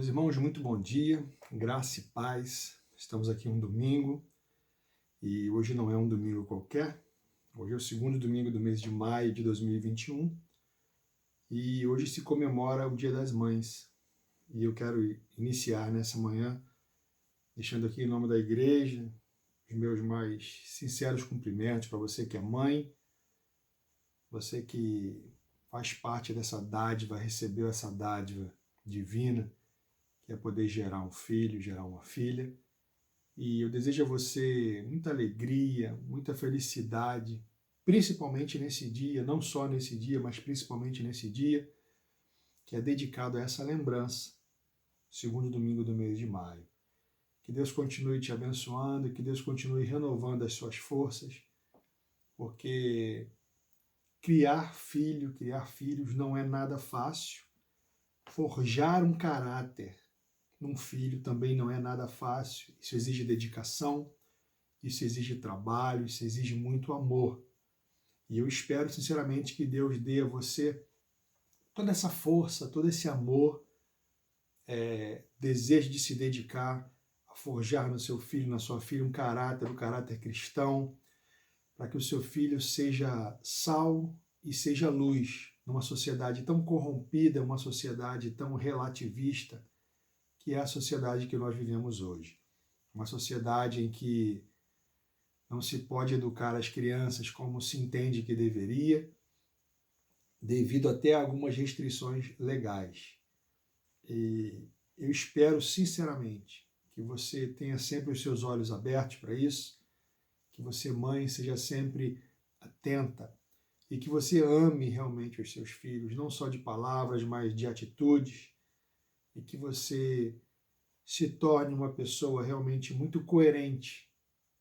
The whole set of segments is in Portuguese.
Meus irmãos, muito bom dia, graça e paz. Estamos aqui um domingo e hoje não é um domingo qualquer. Hoje é o segundo domingo do mês de maio de 2021 e hoje se comemora o Dia das Mães. E eu quero iniciar nessa manhã deixando aqui em nome da igreja os meus mais sinceros cumprimentos para você que é mãe, você que faz parte dessa dádiva, recebeu essa dádiva divina, que é poder gerar um filho, gerar uma filha. E eu desejo a você muita alegria, muita felicidade, principalmente nesse dia, não só nesse dia, mas principalmente nesse dia, que é dedicado a essa lembrança, segundo domingo do mês de maio. Que Deus continue te abençoando, que Deus continue renovando as suas forças, porque criar filhos não é nada fácil. Forjar um caráter num filho também não é nada fácil. Isso exige dedicação, isso exige trabalho, isso exige muito amor. E eu espero sinceramente que Deus dê a você toda essa força, todo esse amor, desejo de se dedicar a forjar no seu filho, na sua filha, um caráter cristão, para que o seu filho seja sal e seja luz numa sociedade tão corrompida, uma sociedade tão relativista, que é a sociedade que nós vivemos hoje. Uma sociedade em que não se pode educar as crianças como se entende que deveria, devido até a algumas restrições legais. E eu espero sinceramente que você tenha sempre os seus olhos abertos para isso, que você, mãe, seja sempre atenta e que você ame realmente os seus filhos, não só de palavras, mas de atitudes, e que você se torne uma pessoa realmente muito coerente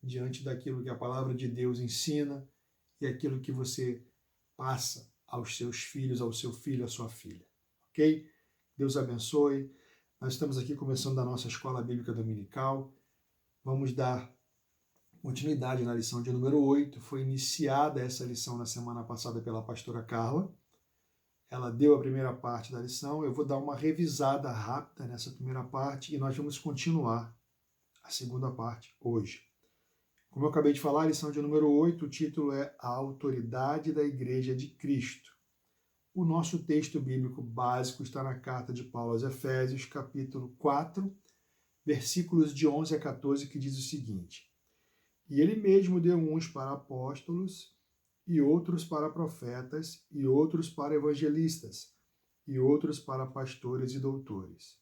diante daquilo que a palavra de Deus ensina e aquilo que você passa aos seus filhos, ao seu filho, à sua filha. Ok? Deus abençoe. Nós estamos aqui começando a nossa escola bíblica dominical. Vamos dar continuidade na lição de número 8. Foi iniciada essa lição na semana passada pela pastora Carla. Ela deu a primeira parte da lição, eu vou dar uma revisada rápida nessa primeira parte e nós vamos continuar a segunda parte hoje. Como eu acabei de falar, a lição de número 8, o título é A Autoridade da Igreja de Cristo. O nosso texto bíblico básico está na carta de Paulo aos Efésios, capítulo 4, versículos de 11 a 14, que diz o seguinte: E ele mesmo deu uns para apóstolos, e outros para profetas, e outros para evangelistas, e outros para pastores e doutores,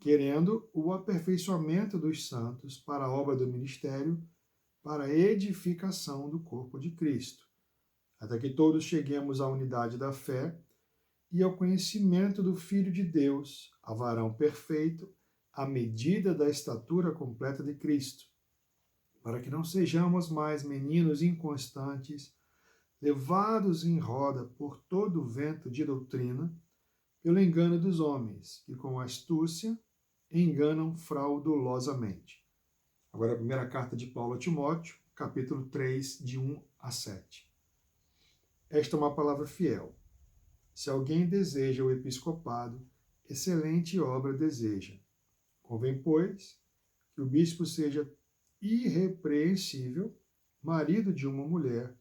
querendo o aperfeiçoamento dos santos para a obra do ministério, para a edificação do corpo de Cristo, até que todos cheguemos à unidade da fé e ao conhecimento do Filho de Deus, a varão perfeito, à medida da estatura completa de Cristo, para que não sejamos mais meninos inconstantes, levados em roda por todo o vento de doutrina, pelo engano dos homens, que com astúcia enganam fraudulosamente. Agora a primeira carta de Paulo a Timóteo, capítulo 3, de 1 a 7. Esta é uma palavra fiel. Se alguém deseja o episcopado, excelente obra deseja. Convém, pois, que o bispo seja irrepreensível, marido de uma mulher,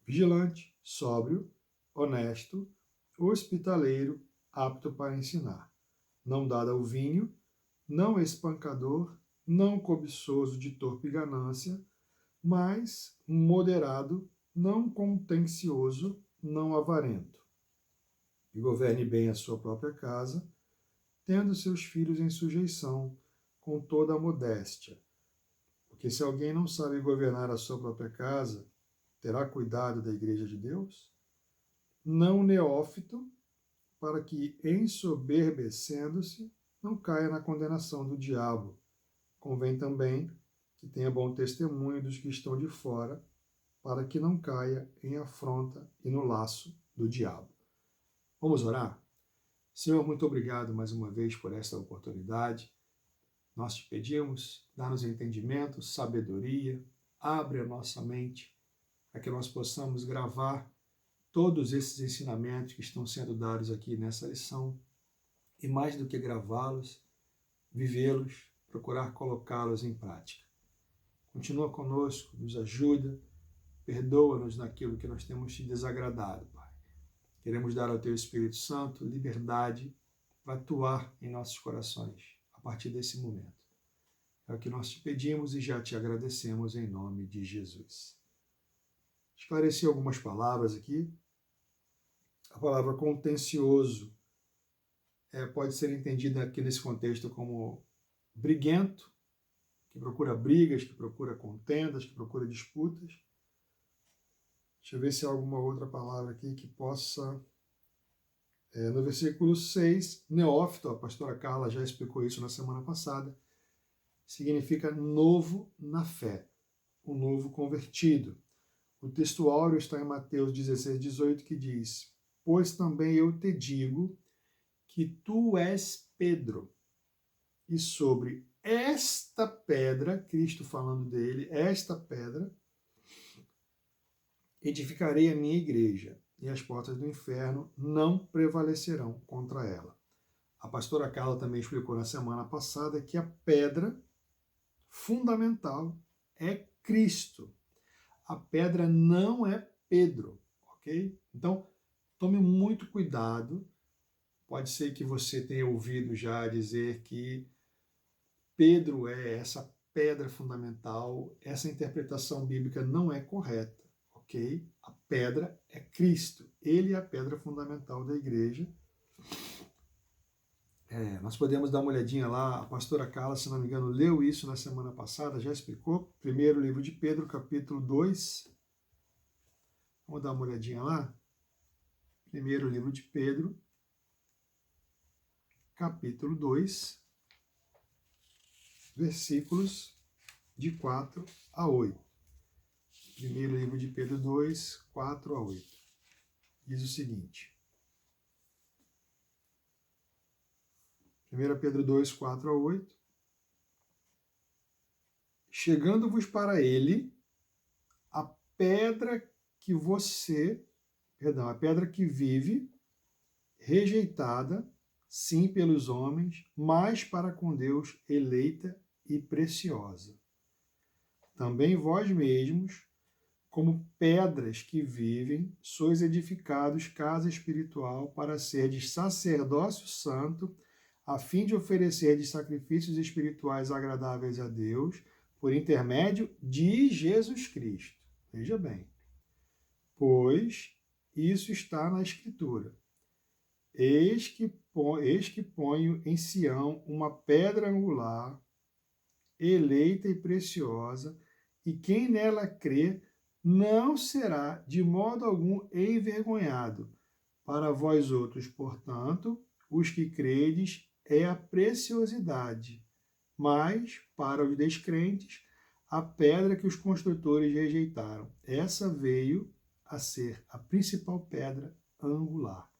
vigilante, sóbrio, honesto, hospitaleiro, apto para ensinar, não dado ao vinho, não espancador, não cobiçoso de torpe ganância, mas moderado, não contencioso, não avarento. E governe bem a sua própria casa, tendo seus filhos em sujeição, com toda a modéstia. Porque se alguém não sabe governar a sua própria casa, terá cuidado da igreja de Deus? Não neófito, para que, ensoberbecendo-se, não caia na condenação do diabo. Convém também que tenha bom testemunho dos que estão de fora, para que não caia em afronta e no laço do diabo. Vamos orar? Senhor, muito obrigado mais uma vez por esta oportunidade. Nós te pedimos, dá-nos entendimento, sabedoria, abre a nossa mente, para que nós possamos gravar todos esses ensinamentos que estão sendo dados aqui nessa lição, e mais do que gravá-los, vivê-los, procurar colocá-los em prática. Continua conosco, nos ajuda, perdoa-nos naquilo que nós temos te desagradado, Pai. Queremos dar ao Teu Espírito Santo liberdade para atuar em nossos corações a partir desse momento. É o que nós te pedimos e já te agradecemos em nome de Jesus. Esclareci algumas palavras aqui. A palavra contencioso pode ser entendida aqui nesse contexto como briguento, que procura brigas, que procura contendas, que procura disputas. Deixa eu ver se há alguma outra palavra aqui que possa... no versículo 6, neófito, a pastora Carla já explicou isso na semana passada, significa novo na fé, o novo convertido. O texto áureo está em Mateus 16, 18, que diz: pois também eu te digo que tu és Pedro, e sobre esta pedra, Cristo falando dele, esta pedra, edificarei a minha igreja, e as portas do inferno não prevalecerão contra ela. A pastora Carla também explicou na semana passada que a pedra fundamental é Cristo. A pedra não é Pedro, ok? Então, tome muito cuidado. Pode ser que você tenha ouvido já dizer que Pedro é essa pedra fundamental. Essa interpretação bíblica não é correta, ok? A pedra é Cristo. Ele é a pedra fundamental da igreja. Nós podemos dar uma olhadinha lá. A pastora Carla, se não me engano, leu isso na semana passada, já explicou. Primeiro livro de Pedro, capítulo 2. Vamos dar uma olhadinha lá? Primeiro livro de Pedro, capítulo 2, versículos de 4 a 8. Primeiro livro de Pedro 2, 4 a 8. Diz o seguinte. 1 Pedro 2, 4 a 8. Chegando-vos para ele, a pedra que vive, rejeitada, sim, pelos homens, mas para com Deus eleita e preciosa. Também vós mesmos, como pedras que vivem, sois edificados casa espiritual para serdes sacerdócio santo, a fim de oferecerdes sacrifícios espirituais agradáveis a Deus, por intermédio de Jesus Cristo. Veja bem. Pois isso está na Escritura. Eis que ponho em Sião uma pedra angular, eleita e preciosa, e quem nela crê não será de modo algum envergonhado. Para vós outros, portanto, os que credes, é a preciosidade, mas para os descrentes, a pedra que os construtores rejeitaram. Essa veio a ser a principal pedra angular.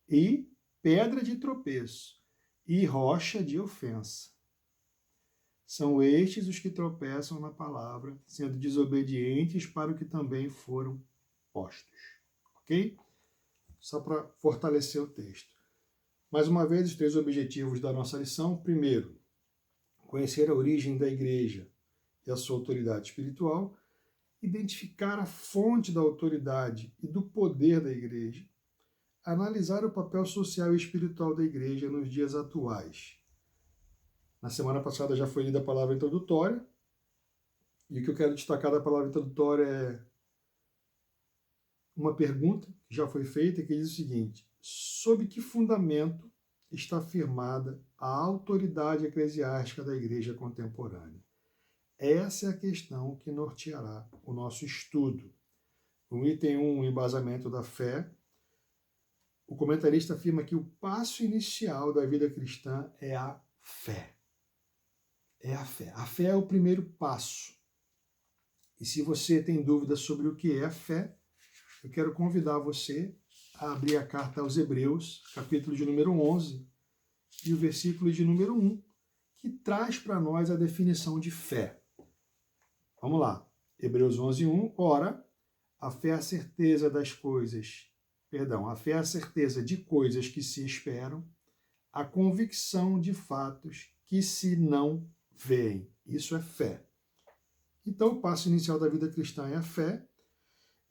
E pedra de tropeço, e rocha de ofensa. São estes os que tropeçam na palavra, sendo desobedientes para o que também foram postos. Ok? Só para fortalecer o texto. Mais uma vez, os 3 objetivos da nossa lição. Primeiro, conhecer a origem da igreja e a sua autoridade espiritual. Identificar a fonte da autoridade e do poder da igreja. Analisar o papel social e espiritual da igreja nos dias atuais. Na semana passada já foi lida a palavra introdutória, e o que eu quero destacar da palavra introdutória é uma pergunta que já foi feita, que diz o seguinte: sob que fundamento está firmada a autoridade eclesiástica da igreja contemporânea? Essa é a questão que norteará o nosso estudo. No item 1, o embasamento da fé, o comentarista afirma que o passo inicial da vida cristã é a fé. É a fé. A fé é o primeiro passo. E se você tem dúvidas sobre o que é a fé, eu quero convidar você a abrir a carta aos Hebreus, capítulo de número 11, e o versículo de número 1, que traz para nós a definição de fé. Vamos lá. Hebreus 11, 1. Ora, a fé é a certeza das coisas, a fé é a certeza de coisas que se esperam, a convicção de fatos que se não veem. Isso é fé. Então, o passo inicial da vida cristã é a fé.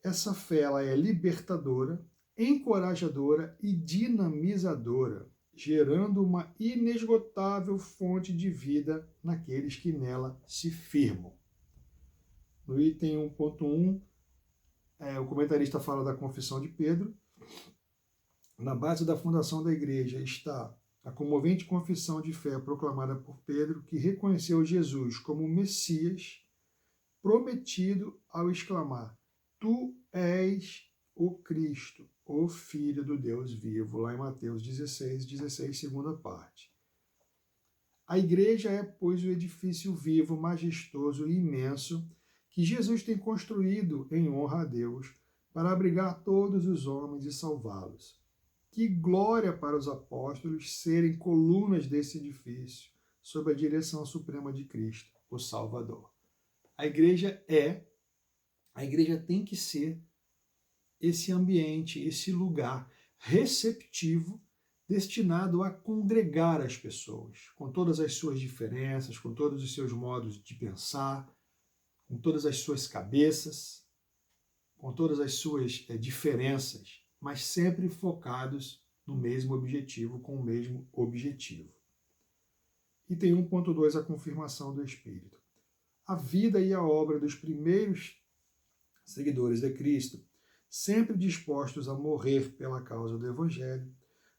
Essa fé ela é libertadora, encorajadora e dinamizadora, gerando uma inesgotável fonte de vida naqueles que nela se firmam. No item 1.1, o comentarista fala da confissão de Pedro. Na base da fundação da igreja está a comovente confissão de fé proclamada por Pedro, que reconheceu Jesus como Messias prometido ao exclamar: Tu és o Cristo, o Filho do Deus vivo, lá em Mateus 16, segunda parte. A igreja é, pois, o edifício vivo, majestoso e imenso que Jesus tem construído em honra a Deus para abrigar todos os homens e salvá-los. Que glória para os apóstolos serem colunas desse edifício, sob a direção suprema de Cristo, o Salvador. A igreja tem que ser esse ambiente, esse lugar receptivo, destinado a congregar as pessoas, com todas as suas diferenças, com todos os seus modos de pensar, com todas as suas cabeças, com todas as suas diferenças, mas sempre focados no mesmo objetivo, com o mesmo objetivo. Item 1.2, a confirmação do Espírito. A vida e a obra dos primeiros seguidores de Cristo, sempre dispostos a morrer pela causa do Evangelho,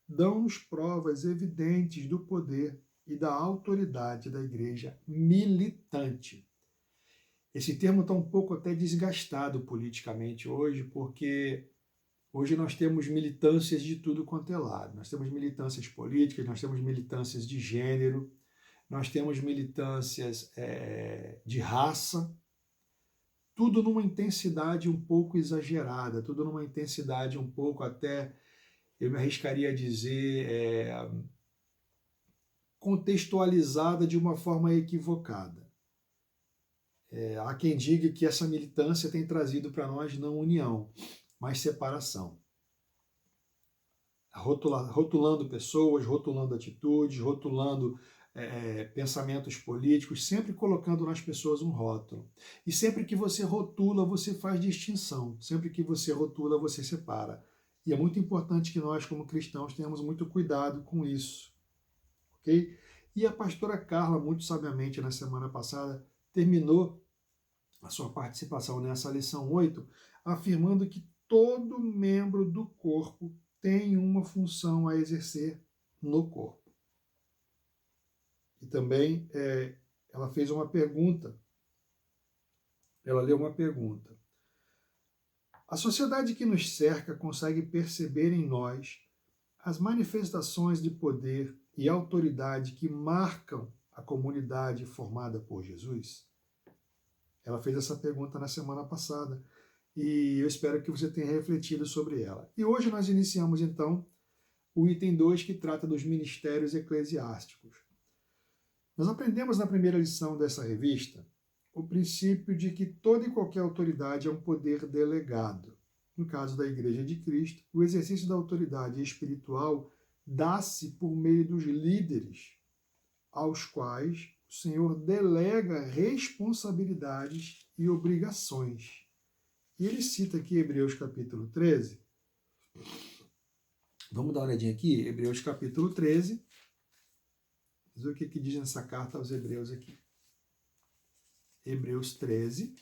dão-nos provas evidentes do poder e da autoridade da igreja militante. Esse termo está um pouco até desgastado politicamente hoje, porque hoje nós temos militâncias de tudo quanto é lado. Nós temos militâncias políticas, nós temos militâncias de gênero, nós temos militâncias de raça, tudo numa intensidade um pouco exagerada, tudo numa intensidade um pouco até, eu me arriscaria a dizer, contextualizada de uma forma equivocada. Há quem diga que essa militância tem trazido para nós não união, mas separação. Rotulando pessoas, rotulando atitudes, rotulando pensamentos políticos, sempre colocando nas pessoas um rótulo. E sempre que você rotula, você faz distinção. Sempre que você rotula, você separa. E é muito importante que nós, como cristãos, tenhamos muito cuidado com isso. Ok? E a pastora Carla, muito sabiamente, na semana passada, terminou a sua participação nessa lição 8, afirmando que todo membro do corpo tem uma função a exercer no corpo. E também ela fez uma pergunta. Ela leu uma pergunta. A sociedade que nos cerca consegue perceber em nós as manifestações de poder e autoridade que marcam a comunidade formada por Jesus? Ela fez essa pergunta na semana passada e eu espero que você tenha refletido sobre ela. E hoje nós iniciamos então o item 2, que trata dos ministérios eclesiásticos. Nós aprendemos na primeira lição dessa revista o princípio de que toda e qualquer autoridade é um poder delegado. No caso da Igreja de Cristo, o exercício da autoridade espiritual dá-se por meio dos líderes, aos quais o Senhor delega responsabilidades e obrigações. E ele cita aqui Hebreus capítulo 13. Vamos dar uma olhadinha aqui, Hebreus capítulo 13. Vamos ver o que diz nessa carta aos Hebreus aqui. Hebreus 13,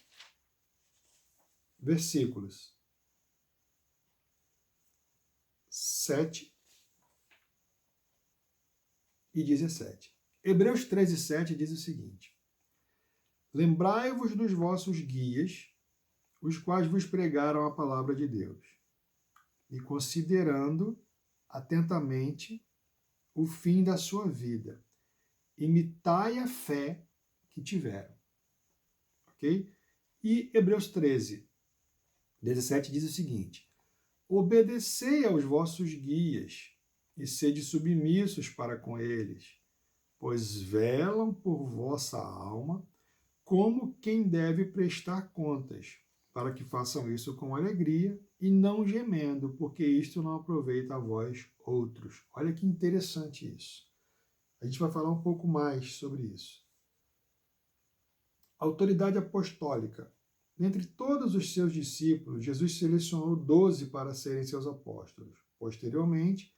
versículos 7 e 17. Hebreus 13, 7 diz o seguinte: Lembrai-vos dos vossos guias, os quais vos pregaram a palavra de Deus, e considerando atentamente o fim da sua vida, imitai a fé que tiveram. Ok? E Hebreus 13, 17 diz o seguinte: Obedecei aos vossos guias e sede submissos para com eles, pois velam por vossa alma como quem deve prestar contas, para que façam isso com alegria e não gemendo, porque isto não aproveita a vós outros. Olha que interessante isso. A gente vai falar um pouco mais sobre isso. Autoridade apostólica. Dentre todos os seus discípulos, Jesus selecionou 12 para serem seus apóstolos. Posteriormente,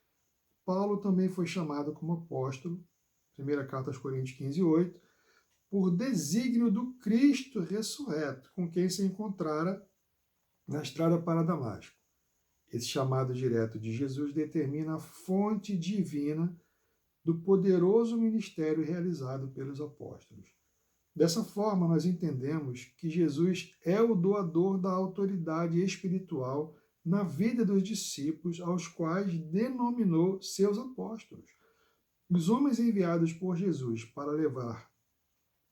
Paulo também foi chamado como apóstolo, 1 carta aos Coríntios 15:8, por desígnio do Cristo ressurreto, com quem se encontrara na estrada para Damasco. Esse chamado direto de Jesus determina a fonte divina do poderoso ministério realizado pelos apóstolos. Dessa forma, nós entendemos que Jesus é o doador da autoridade espiritual na vida dos discípulos, aos quais denominou seus apóstolos. Os homens enviados por Jesus para levar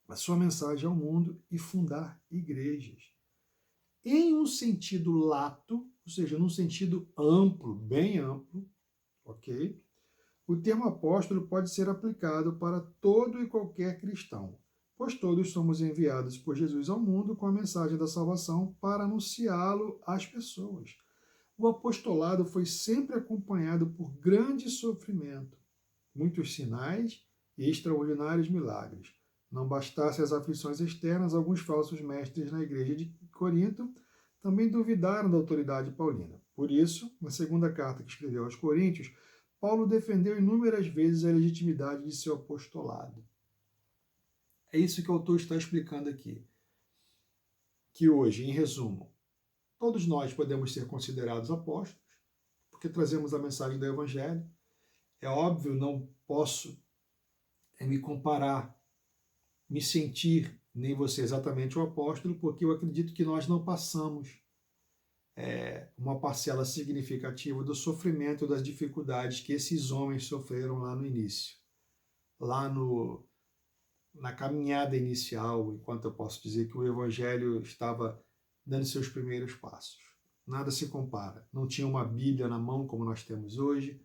a sua mensagem ao mundo e fundar igrejas. Em um sentido lato, ou seja, num sentido amplo, bem amplo, ok? O termo apóstolo pode ser aplicado para todo e qualquer cristão, pois todos somos enviados por Jesus ao mundo com a mensagem da salvação para anunciá-lo às pessoas. O apostolado foi sempre acompanhado por grande sofrimento, muitos sinais e extraordinários milagres. Não bastasse as aflições externas, alguns falsos mestres na igreja de Corinto também duvidaram da autoridade paulina. Por isso, na segunda carta que escreveu aos Coríntios, Paulo defendeu inúmeras vezes a legitimidade de seu apostolado. É isso que o autor está explicando aqui. Que hoje, em resumo, todos nós podemos ser considerados apóstolos, porque trazemos a mensagem do Evangelho. É óbvio, não posso me comparar, me sentir, nem você exatamente o apóstolo, porque eu acredito que nós não passamos uma parcela significativa do sofrimento, das dificuldades que esses homens sofreram lá no início. Lá na caminhada inicial, enquanto eu posso dizer que o Evangelho estava dando seus primeiros passos. Nada se compara. Não tinha uma Bíblia na mão como nós temos hoje,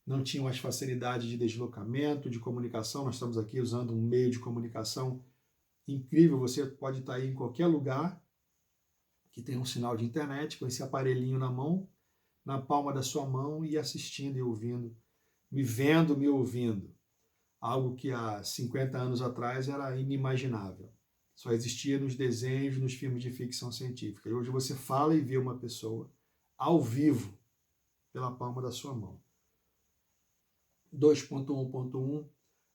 não tinham as facilidades de deslocamento, de comunicação. Nós estamos aqui usando um meio de comunicação incrível. Você pode estar aí em qualquer lugar que tem um sinal de internet, com esse aparelhinho na mão, na palma da sua mão, e assistindo e ouvindo, me vendo, me ouvindo. Algo que há 50 anos atrás era inimaginável. Só existia nos desenhos, nos filmes de ficção científica. E hoje você fala e vê uma pessoa ao vivo pela palma da sua mão. 2.1.1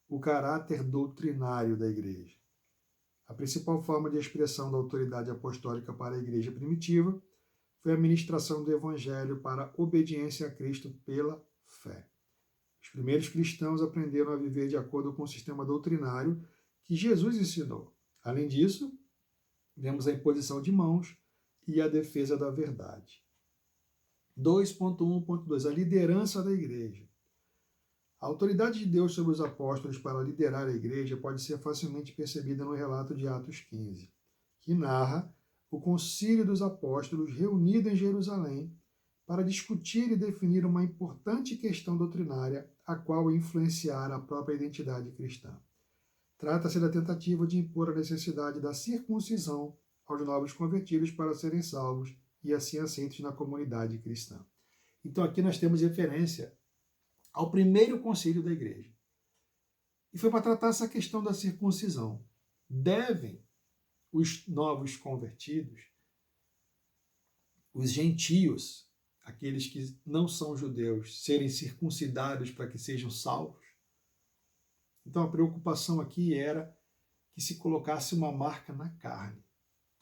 O caráter doutrinário da igreja. A principal forma de expressão da autoridade apostólica para a igreja primitiva foi a ministração do evangelho para a obediência a Cristo pela fé. Os primeiros cristãos aprenderam a viver de acordo com o sistema doutrinário que Jesus ensinou. Além disso, vemos a imposição de mãos e a defesa da verdade. 2.1.2 A liderança da igreja. A autoridade de Deus sobre os apóstolos para liderar a igreja pode ser facilmente percebida no relato de Atos 15, que narra o concílio dos apóstolos reunido em Jerusalém para discutir e definir uma importante questão doutrinária, a qual influenciara a própria identidade cristã. Trata-se da tentativa de impor a necessidade da circuncisão aos novos convertidos para serem salvos e assim aceitos na comunidade cristã. Então aqui nós temos referência ao primeiro concílio da igreja. E foi para tratar essa questão da circuncisão. Devem os novos convertidos, os gentios, aqueles que não são judeus, serem circuncidados para que sejam salvos? Então a preocupação aqui era que se colocasse uma marca na carne,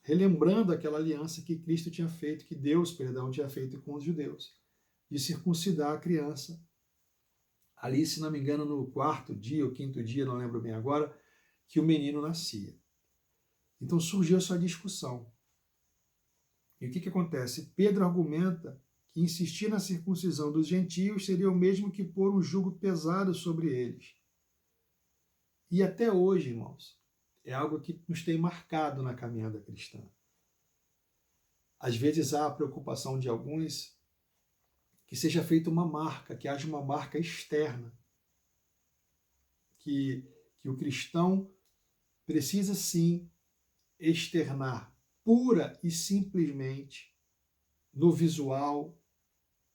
relembrando aquela aliança que Cristo tinha feito, que Deus, tinha feito com os judeus, de circuncidar a criança. Ali, se não me engano, no 4º dia ou 5º dia, não lembro bem agora, que o menino nascia. Então surgiu essa discussão. E o que acontece? Pedro argumenta que insistir na circuncisão dos gentios seria o mesmo que pôr um jugo pesado sobre eles. E até hoje, irmãos, é algo que nos tem marcado na caminhada cristã. Às vezes há a preocupação de alguns que seja feita uma marca, que haja uma marca externa, que o cristão precisa sim externar pura e simplesmente no visual,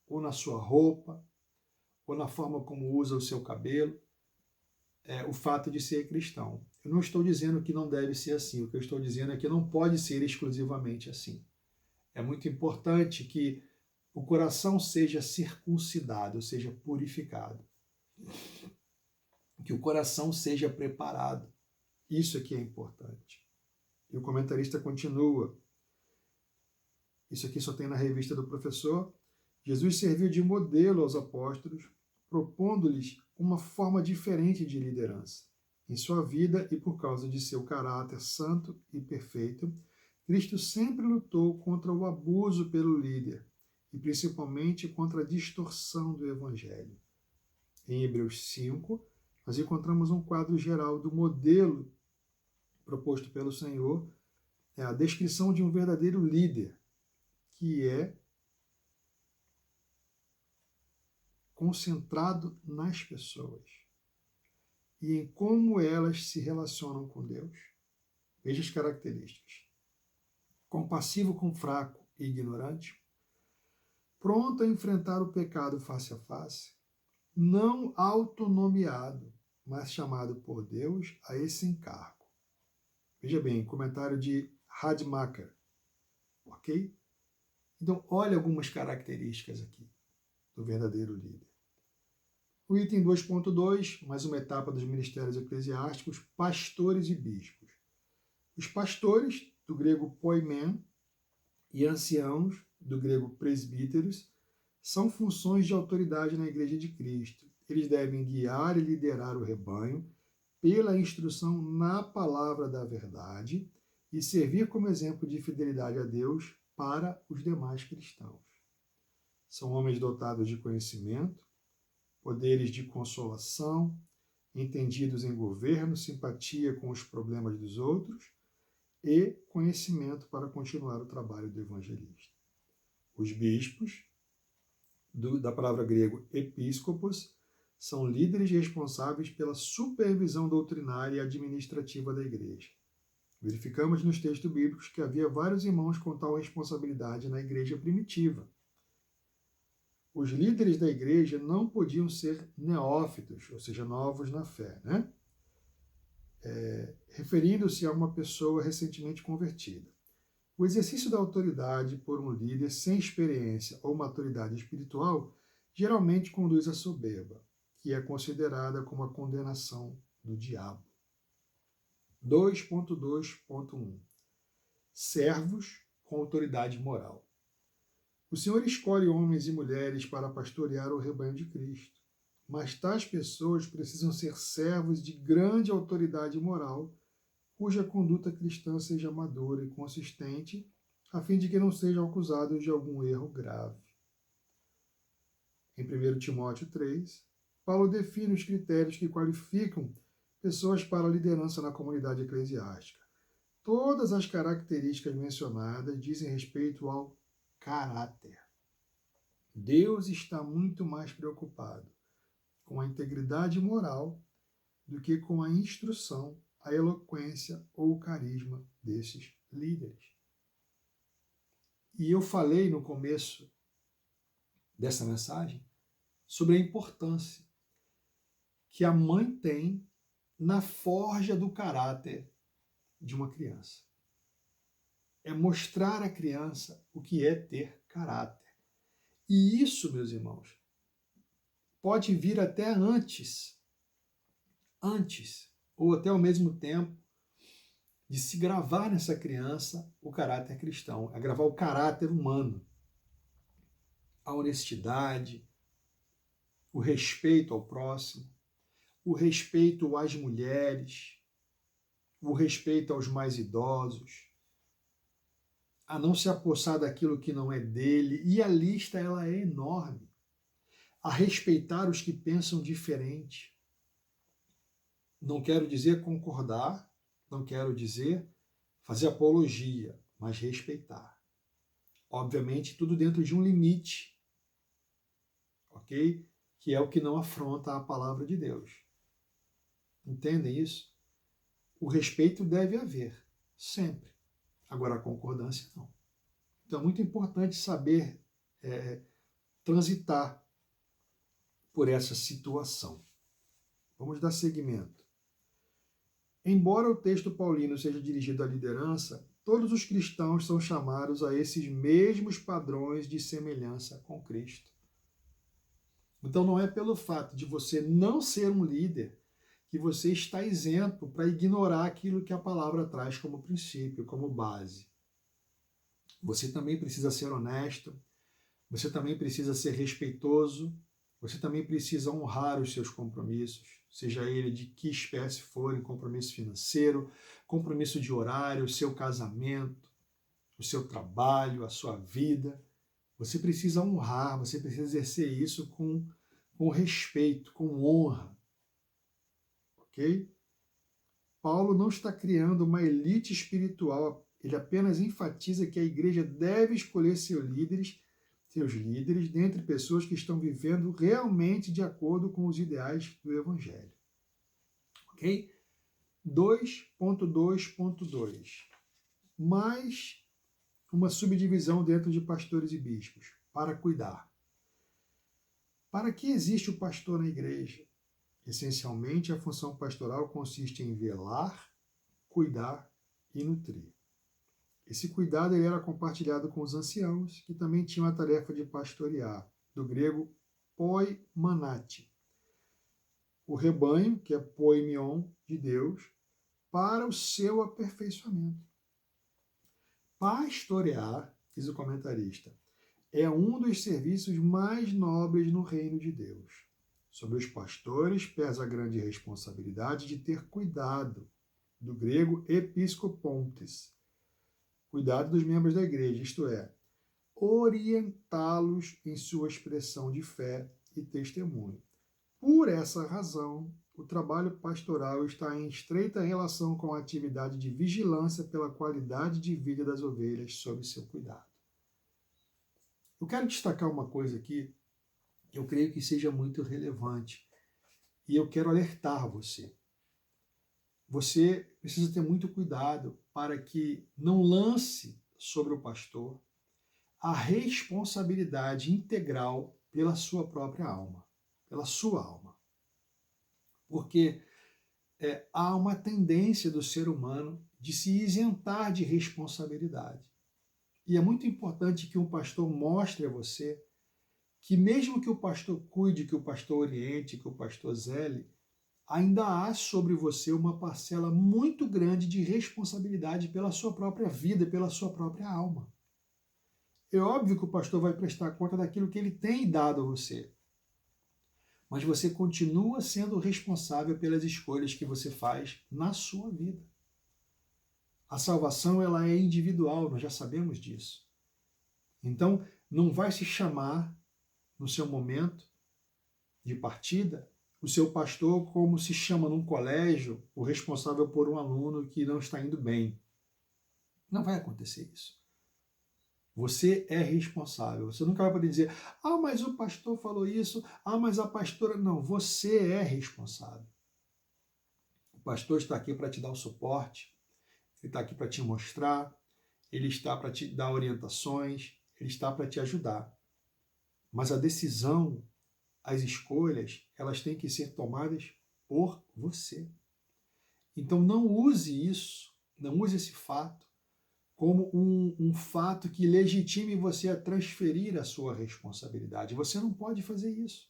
ou na sua roupa, ou na forma como usa o seu cabelo, o fato de ser cristão. Eu não estou dizendo que não deve ser assim, o que eu estou dizendo é que não pode ser exclusivamente assim. É muito importante que o coração seja circuncidado, seja purificado. Que o coração seja preparado. Isso aqui é importante. E o comentarista continua. Isso aqui só tem na revista do professor. Jesus serviu de modelo aos apóstolos, propondo-lhes uma forma diferente de liderança. Em sua vida e por causa de seu caráter santo e perfeito, Cristo sempre lutou contra o abuso pelo líder e principalmente contra a distorção do evangelho. Em Hebreus 5, nós encontramos um quadro geral do modelo proposto pelo Senhor, a descrição de um verdadeiro líder, que é concentrado nas pessoas e em como elas se relacionam com Deus. Veja as características. Compassivo com fraco e ignorante, pronto a enfrentar o pecado face a face, não autonomeado, mas chamado por Deus a esse encargo. Veja bem, comentário de Radmacher, ok? Então, olha algumas características aqui do verdadeiro líder. O item 2.2, mais uma etapa dos ministérios eclesiásticos, pastores e bispos. Os pastores, do grego poimen, e anciãos, do grego presbíteros, são funções de autoridade na Igreja de Cristo. Eles devem guiar e liderar o rebanho pela instrução na palavra da verdade e servir como exemplo de fidelidade a Deus para os demais cristãos. São homens dotados de conhecimento, poderes de consolação, entendidos em governo, simpatia com os problemas dos outros e conhecimento para continuar o trabalho do evangelista. Os bispos, da palavra grego episcopos, são líderes responsáveis pela supervisão doutrinária e administrativa da igreja. Verificamos nos textos bíblicos que havia vários irmãos com tal responsabilidade na igreja primitiva. Os líderes da igreja não podiam ser neófitos, ou seja, novos na fé, né? Referindo-se a uma pessoa recentemente convertida. O exercício da autoridade por um líder sem experiência ou maturidade espiritual geralmente conduz à soberba, que é considerada como a condenação do diabo. 2.2.1 Servos com autoridade moral. O Senhor escolhe homens e mulheres para pastorear o rebanho de Cristo, mas tais pessoas precisam ser servos de grande autoridade moral, cuja conduta cristã seja madura e consistente, a fim de que não sejam acusados de algum erro grave. Em 1 Timóteo 3, Paulo define os critérios que qualificam pessoas para a liderança na comunidade eclesiástica. Todas as características mencionadas dizem respeito ao caráter. Deus está muito mais preocupado com a integridade moral do que com a instrução, a eloquência ou o carisma desses líderes. E eu falei no começo dessa mensagem sobre a importância que a mãe tem na forja do caráter de uma criança. É mostrar à criança o que é ter caráter. E isso, meus irmãos, pode vir até antes, ou até ao mesmo tempo, de se gravar nessa criança o caráter cristão, a gravar o caráter humano, a honestidade, o respeito ao próximo, o respeito às mulheres, o respeito aos mais idosos, a não se apossar daquilo que não é dele, e a lista ela é enorme, a respeitar os que pensam diferente. Não quero dizer concordar, não quero dizer fazer apologia, mas respeitar. Obviamente, tudo dentro de um limite, ok? Que é o que não afronta a palavra de Deus. Entendem isso? O respeito deve haver, sempre. Agora, a concordância, não. Então, é muito importante saber transitar por essa situação. Vamos dar seguimento. Embora o texto paulino seja dirigido à liderança, todos os cristãos são chamados a esses mesmos padrões de semelhança com Cristo. Então não é pelo fato de você não ser um líder que você está isento para ignorar aquilo que a palavra traz como princípio, como base. Você também precisa ser honesto, você também precisa ser respeitoso, você também precisa honrar os seus compromissos, seja ele de que espécie forem, compromisso financeiro, compromisso de horário, o seu casamento, o seu trabalho, a sua vida. Você precisa honrar, você precisa exercer isso com respeito, com honra. Ok? Paulo não está criando uma elite espiritual, ele apenas enfatiza que a igreja deve escolher seus líderes dentre pessoas que estão vivendo realmente de acordo com os ideais do Evangelho. Ok? 2.2.2. Mais uma subdivisão dentro de pastores e bispos, para cuidar. Para que existe o pastor na igreja? Essencialmente, a função pastoral consiste em velar, cuidar e nutrir. Esse cuidado ele era compartilhado com os anciãos, que também tinham a tarefa de pastorear, do grego poimanati, o rebanho, que é poimion, de Deus, para o seu aperfeiçoamento. Pastorear, diz o comentarista, é um dos serviços mais nobres no reino de Deus. Sobre os pastores pesa a grande responsabilidade de ter cuidado, do grego episcopontes, cuidado dos membros da igreja, isto é, orientá-los em sua expressão de fé e testemunho. Por essa razão, o trabalho pastoral está em estreita relação com a atividade de vigilância pela qualidade de vida das ovelhas sob seu cuidado. Eu quero destacar uma coisa aqui que eu creio que seja muito relevante e eu quero alertar você. Você precisa ter muito cuidado para que não lance sobre o pastor a responsabilidade integral pela sua própria alma, pela sua alma. Porque há uma tendência do ser humano de se isentar de responsabilidade. E é muito importante que um pastor mostre a você que mesmo que o pastor cuide, que o pastor oriente, que o pastor zele, ainda há sobre você uma parcela muito grande de responsabilidade pela sua própria vida, pela sua própria alma. É óbvio que o pastor vai prestar conta daquilo que ele tem dado a você, mas você continua sendo responsável pelas escolhas que você faz na sua vida. A salvação ela é individual, nós já sabemos disso. Então, não vai se chamar, no seu momento de partida, o seu pastor como se chama num colégio o responsável por um aluno que não está indo bem. Não vai acontecer isso. Você é responsável. Você nunca vai poder dizer, mas o pastor falou isso, mas a pastora... Não, você é responsável. O pastor está aqui para te dar o suporte, ele está aqui para te mostrar, ele está para te dar orientações, ele está para te ajudar. Mas a decisão, as escolhas, elas têm que ser tomadas por você. Então não use isso, não use esse fato como um fato que legitime você a transferir a sua responsabilidade. Você não pode fazer isso.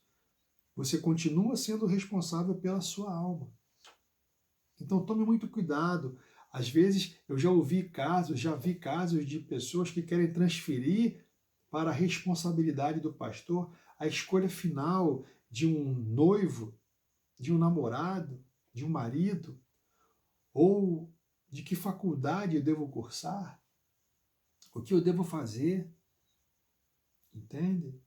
Você continua sendo responsável pela sua alma. Então tome muito cuidado. Às vezes eu já vi casos de pessoas que querem transferir para a responsabilidade do pastor a escolha final de um noivo, de um namorado, de um marido, ou de que faculdade eu devo cursar, o que eu devo fazer, entende?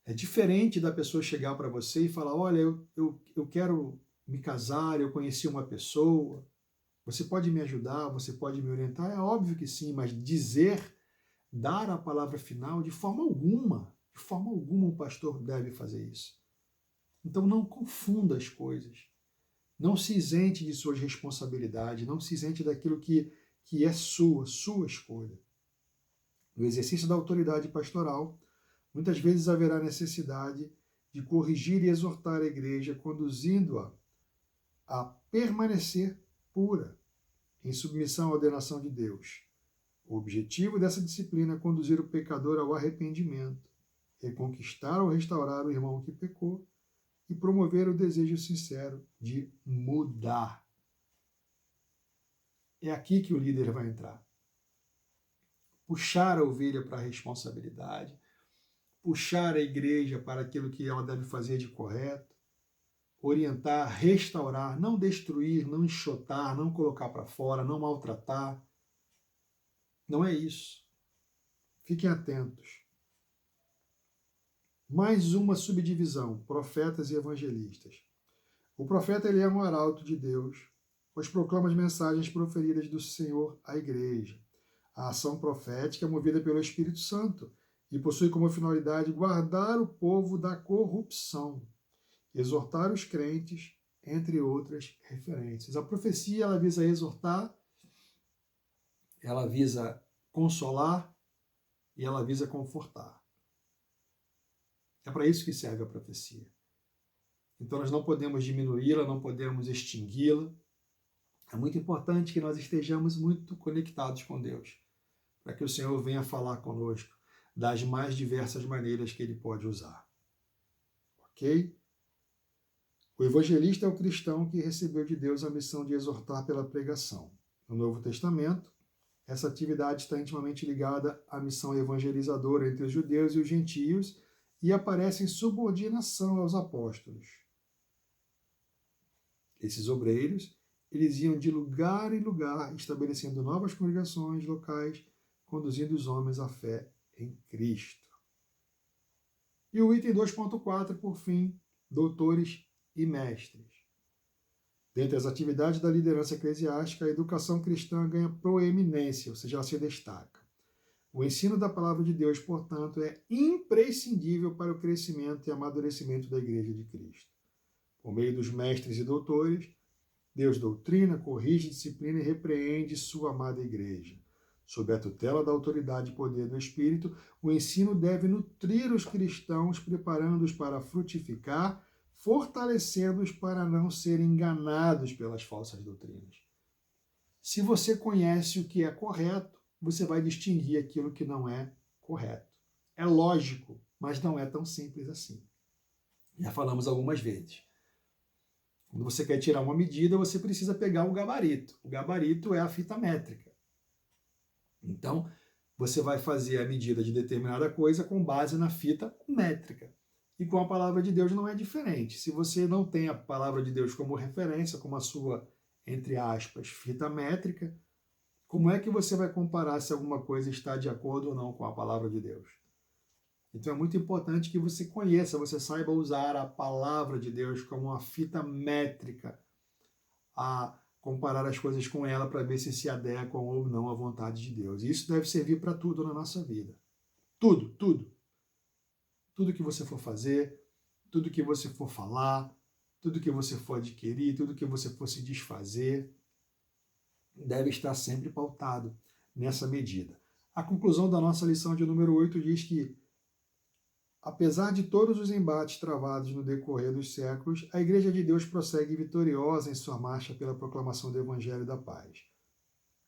É diferente da pessoa chegar para você e falar, olha, eu quero me casar, eu conheci uma pessoa, você pode me ajudar, você pode me orientar? É óbvio que sim, mas dar a palavra final, de forma alguma um pastor deve fazer isso. Então não confunda as coisas. Não se isente de suas responsabilidades, não se isente daquilo que que é sua escolha. No exercício da autoridade pastoral, muitas vezes haverá necessidade de corrigir e exortar a igreja, conduzindo-a a permanecer pura, em submissão à ordenação de Deus. O objetivo dessa disciplina é conduzir o pecador ao arrependimento, reconquistar ou restaurar o irmão que pecou e promover o desejo sincero de mudar. É aqui que o líder vai entrar. Puxar a ovelha para a responsabilidade, puxar a igreja para aquilo que ela deve fazer de correto, orientar, restaurar, não destruir, não enxotar, não colocar para fora, não maltratar. Não é isso. Fiquem atentos. Mais uma subdivisão, profetas e evangelistas. O profeta ele é um arauto de Deus, pois proclama as mensagens proferidas do Senhor à igreja. A ação profética é movida pelo Espírito Santo e possui como finalidade guardar o povo da corrupção, exortar os crentes, entre outras referências. A profecia ela visa exortar, ela visa consolar e ela visa confortar. É para isso que serve a profecia. Então nós não podemos diminuí-la, não podemos extingui-la. É muito importante que nós estejamos muito conectados com Deus, para que o Senhor venha falar conosco das mais diversas maneiras que Ele pode usar. Ok? O evangelista é o cristão que recebeu de Deus a missão de exortar pela pregação. No Novo Testamento, essa atividade está intimamente ligada à missão evangelizadora entre os judeus e os gentios e aparece em subordinação aos apóstolos. Esses obreiros, eles iam de lugar em lugar, estabelecendo novas congregações locais, conduzindo os homens à fé em Cristo. E o item 2.4, por fim, doutores e mestres. Dentre as atividades da liderança eclesiástica, a educação cristã ganha proeminência, ou seja, ela se destaca. O ensino da palavra de Deus, portanto, é imprescindível para o crescimento e amadurecimento da Igreja de Cristo. Por meio dos mestres e doutores, Deus doutrina, corrige, disciplina e repreende sua amada Igreja. Sob a tutela da autoridade e poder do Espírito, o ensino deve nutrir os cristãos, preparando-os para frutificar, fortalecendo-os para não serem enganados pelas falsas doutrinas. Se você conhece o que é correto, você vai distinguir aquilo que não é correto. É lógico, mas não é tão simples assim. Já falamos algumas vezes. Quando você quer tirar uma medida, você precisa pegar um gabarito. O gabarito é a fita métrica. Então, você vai fazer a medida de determinada coisa com base na fita métrica. E com a palavra de Deus não é diferente. Se você não tem a palavra de Deus como referência, como a sua, entre aspas, fita métrica, como é que você vai comparar se alguma coisa está de acordo ou não com a palavra de Deus? Então é muito importante que você conheça, você saiba usar a palavra de Deus como uma fita métrica, a comparar as coisas com ela para ver se adequam ou não à vontade de Deus. E isso deve servir para tudo na nossa vida. Tudo, tudo. Tudo que você for fazer, tudo que você for falar, tudo que você for adquirir, tudo que você for se desfazer, deve estar sempre pautado nessa medida. A conclusão da nossa lição de número 8 diz que, apesar de todos os embates travados no decorrer dos séculos, a Igreja de Deus prossegue vitoriosa em sua marcha pela proclamação do Evangelho da Paz.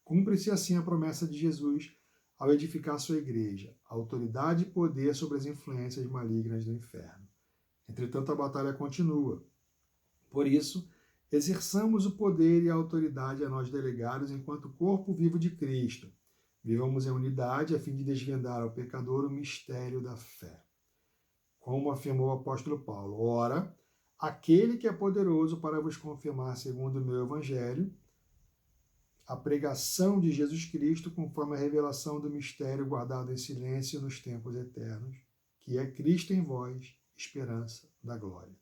Cumpre-se assim a promessa de Jesus ao edificar sua igreja, autoridade e poder sobre as influências malignas do inferno. Entretanto, a batalha continua. Por isso, exerçamos o poder e a autoridade a nós delegados enquanto corpo vivo de Cristo. Vivamos em unidade a fim de desvendar ao pecador o mistério da fé. Como afirmou o apóstolo Paulo, ora, aquele que é poderoso para vos confirmar segundo o meu evangelho, a pregação de Jesus Cristo conforme a revelação do mistério guardado em silêncio nos tempos eternos, que é Cristo em vós, esperança da glória.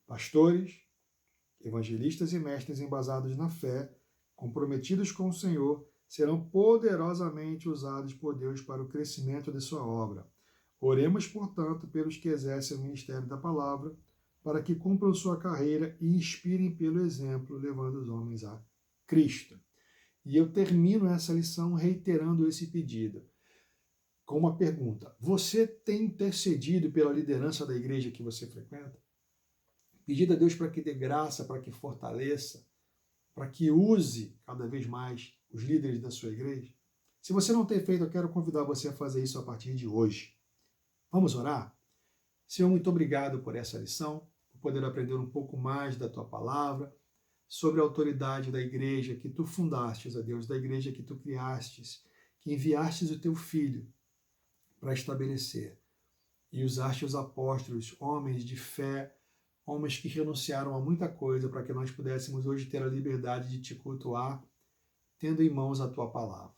Pastores, evangelistas e mestres embasados na fé, comprometidos com o Senhor, serão poderosamente usados por Deus para o crescimento de sua obra. Oremos, portanto, pelos que exercem o ministério da palavra, para que cumpram sua carreira e inspirem pelo exemplo, levando os homens a Cristo. E eu termino essa lição reiterando esse pedido, com uma pergunta. Você tem intercedido pela liderança da igreja que você frequenta? Pedido a Deus para que dê graça, para que fortaleça, para que use cada vez mais os líderes da sua igreja? Se você não tem feito, eu quero convidar você a fazer isso a partir de hoje. Vamos orar? Senhor, muito obrigado por essa lição, por poder aprender um pouco mais da tua palavra, sobre a autoridade da igreja que tu fundastes, a Deus, da igreja que tu criastes, que enviastes o teu filho para estabelecer. E usaste os apóstolos, homens de fé, homens que renunciaram a muita coisa para que nós pudéssemos hoje ter a liberdade de te cultuar, tendo em mãos a tua palavra.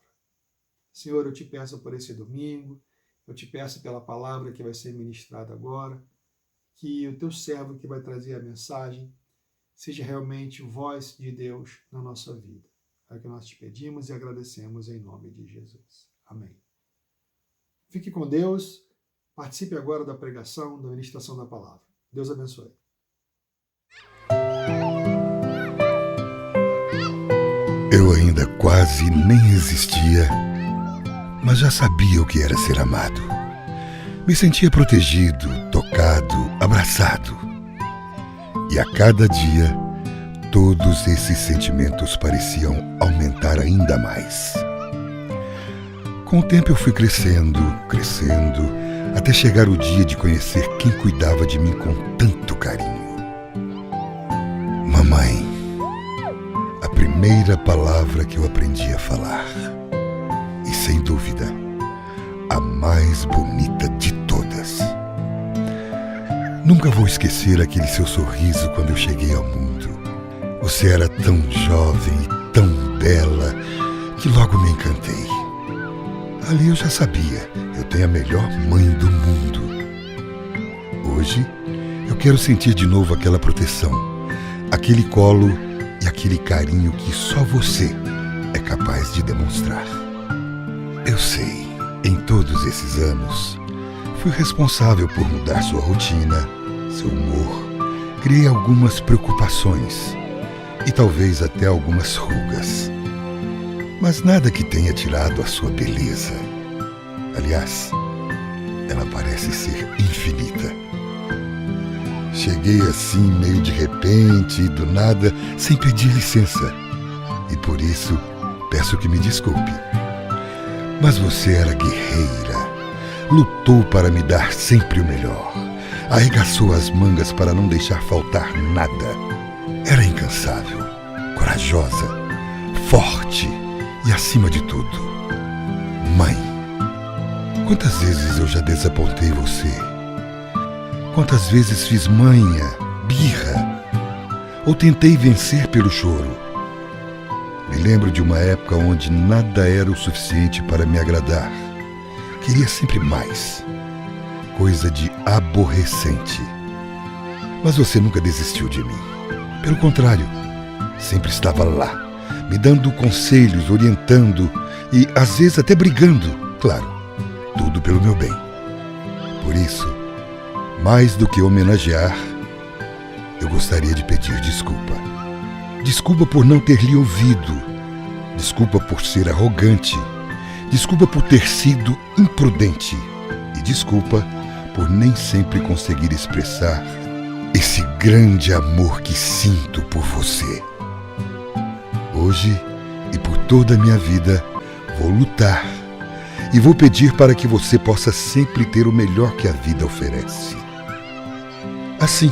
Senhor, eu te peço por esse domingo, eu te peço pela palavra que vai ser ministrada agora, que o teu servo que vai trazer a mensagem seja realmente voz de Deus na nossa vida. É o que nós te pedimos e agradecemos em nome de Jesus. Amém. Fique com Deus, participe agora da pregação, da ministração da palavra. Deus abençoe. Eu ainda quase nem existia, mas já sabia o que era ser amado. Me sentia protegido, tocado, abraçado. E a cada dia, todos esses sentimentos pareciam aumentar ainda mais. Com o tempo eu fui crescendo, até chegar o dia de conhecer quem cuidava de mim com tanto carinho. Mamãe. A primeira palavra que eu aprendi a falar. E sem dúvida, a mais bonita de todas. Nunca vou esquecer aquele seu sorriso quando eu cheguei ao mundo. Você era tão jovem e tão bela que logo me encantei. Ali eu já sabia, eu tenho a melhor mãe do mundo. Hoje, eu quero sentir de novo aquela proteção, aquele colo e aquele carinho que só você é capaz de demonstrar. Eu sei, em todos esses anos, fui responsável por mudar sua rotina, seu humor, criei algumas preocupações e talvez até algumas rugas. Mas nada que tenha tirado a sua beleza. Aliás, ela parece ser infinita. Cheguei assim meio de repente, do nada, sem pedir licença. E por isso, peço que me desculpe. Mas você era guerreira. Lutou para me dar sempre o melhor. Arregaçou as mangas para não deixar faltar nada. Era incansável, corajosa, forte e, acima de tudo, mãe. Quantas vezes eu já desapontei você? Quantas vezes fiz manha, birra, ou tentei vencer pelo choro? Me lembro de uma época onde nada era o suficiente para me agradar. Queria sempre mais. Coisa de aborrecente. Mas você nunca desistiu de mim. Pelo contrário, sempre estava lá, me dando conselhos, orientando e às vezes até brigando, claro, tudo pelo meu bem. Por isso, mais do que homenagear, eu gostaria de pedir desculpa. Desculpa por não ter lhe ouvido. Desculpa por ser arrogante. Desculpa por ter sido imprudente. E desculpa por nem sempre conseguir expressar esse grande amor que sinto por você. Hoje e por toda a minha vida, vou lutar e vou pedir para que você possa sempre ter o melhor que a vida oferece. Assim,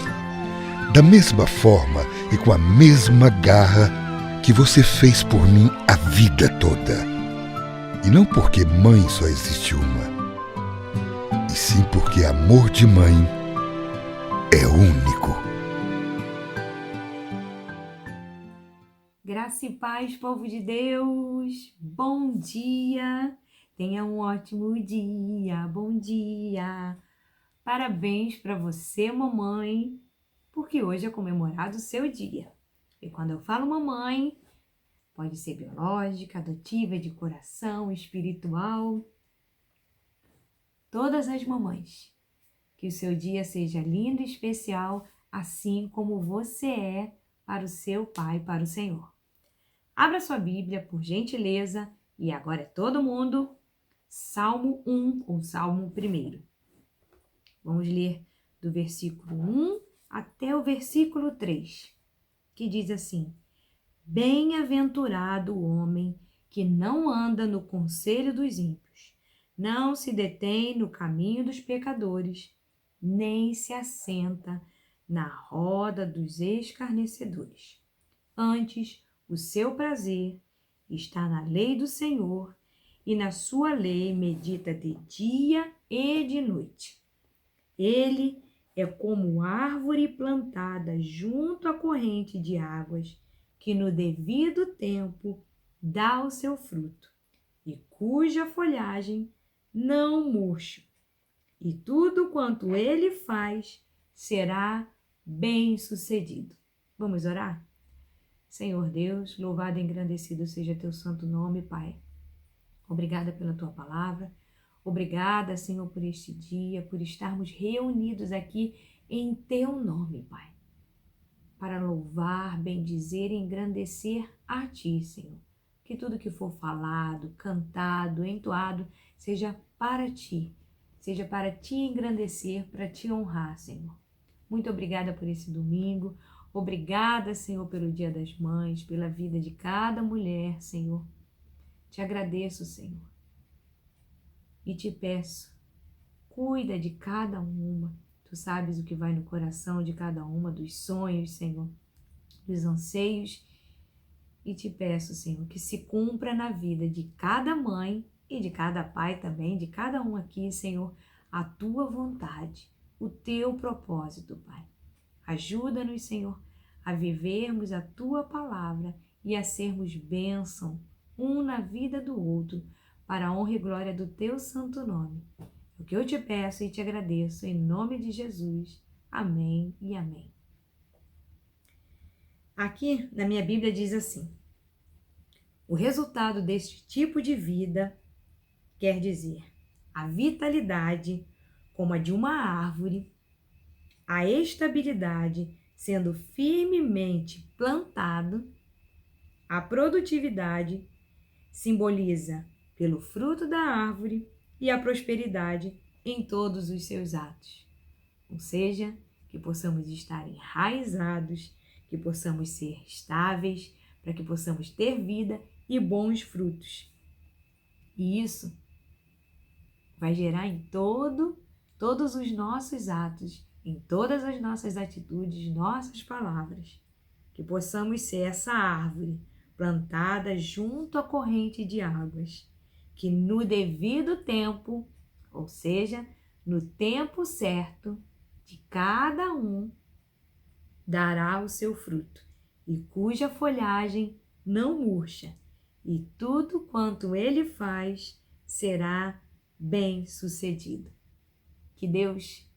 da mesma forma e com a mesma garra que você fez por mim a vida toda. E não porque mãe só existe uma, e sim porque amor de mãe é único. Graça e paz, povo de Deus. Bom dia. Tenha um ótimo dia. Bom dia. Parabéns para você, mamãe, porque hoje é comemorado o seu dia. E quando eu falo mamãe, pode ser biológica, adotiva, de coração, espiritual. Todas as mamães. Que o seu dia seja lindo e especial, assim como você é para o seu Pai, para o Senhor. Abra sua Bíblia, por gentileza, e agora é todo mundo. Salmo 1 ou Salmo 1. Vamos ler do versículo 1 até o versículo 3, que diz assim: Bem-aventurado o homem que não anda no conselho dos ímpios, não se detém no caminho dos pecadores, nem se assenta na roda dos escarnecedores. Antes, o seu prazer está na lei do Senhor, e na sua lei medita de dia e de noite. Ele é como árvore plantada junto à corrente de águas, que no devido tempo dá o seu fruto, e cuja folhagem não murcha. E tudo quanto ele faz será bem-sucedido. Vamos orar? Senhor Deus, louvado e engrandecido seja teu santo nome, Pai. Obrigada pela tua palavra. Obrigada, Senhor, por este dia, por estarmos reunidos aqui em teu nome, Pai, para louvar, bendizer e engrandecer a ti, Senhor. Que tudo que for falado, cantado, entoado, seja para ti engrandecer, para te honrar, Senhor. Muito obrigada por esse domingo. Obrigada, Senhor, pelo Dia das Mães, pela vida de cada mulher, Senhor. Te agradeço, Senhor. E te peço, cuida de cada uma. Tu sabes o que vai no coração de cada uma, dos sonhos, Senhor, dos anseios. E te peço, Senhor, que se cumpra na vida de cada mãe e de cada pai também, de cada um aqui, Senhor, a tua vontade, o teu propósito, Pai. Ajuda-nos, Senhor, a vivermos a tua palavra e a sermos bênção um na vida do outro, para a honra e glória do teu santo nome. É o que eu te peço e te agradeço, em nome de Jesus. Amém e amém. Aqui na minha Bíblia diz assim: o resultado deste tipo de vida quer dizer a vitalidade como a de uma árvore, a estabilidade sendo firmemente plantado, a produtividade simboliza pelo fruto da árvore e a prosperidade em todos os seus atos. Ou seja, que possamos estar enraizados, que possamos ser estáveis, para que possamos ter vida e bons frutos. E isso vai gerar em todos os nossos atos, em todas as nossas atitudes, nossas palavras, que possamos ser essa árvore plantada junto à corrente de águas, que no devido tempo, ou seja, no tempo certo de cada um, dará o seu fruto, e cuja folhagem não murcha, e tudo quanto ele faz será bem-sucedido. Que Deus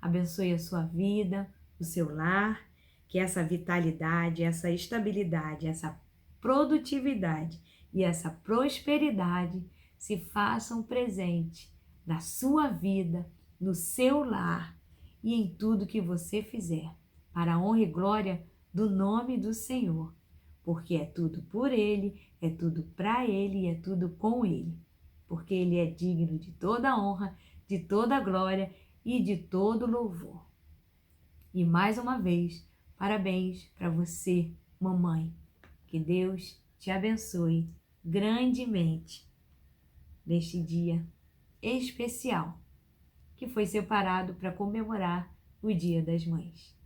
abençoe a sua vida, o seu lar, que essa vitalidade, essa estabilidade, essa produtividade e essa prosperidade se façam presente na sua vida, no seu lar e em tudo que você fizer, para a honra e glória do nome do Senhor, porque é tudo por Ele, é tudo para Ele e é tudo com Ele, porque Ele é digno de toda honra, de toda glória e de todo louvor. E mais uma vez, parabéns para você, mamãe. Que Deus te abençoe grandemente neste dia especial que foi separado para comemorar o Dia das Mães.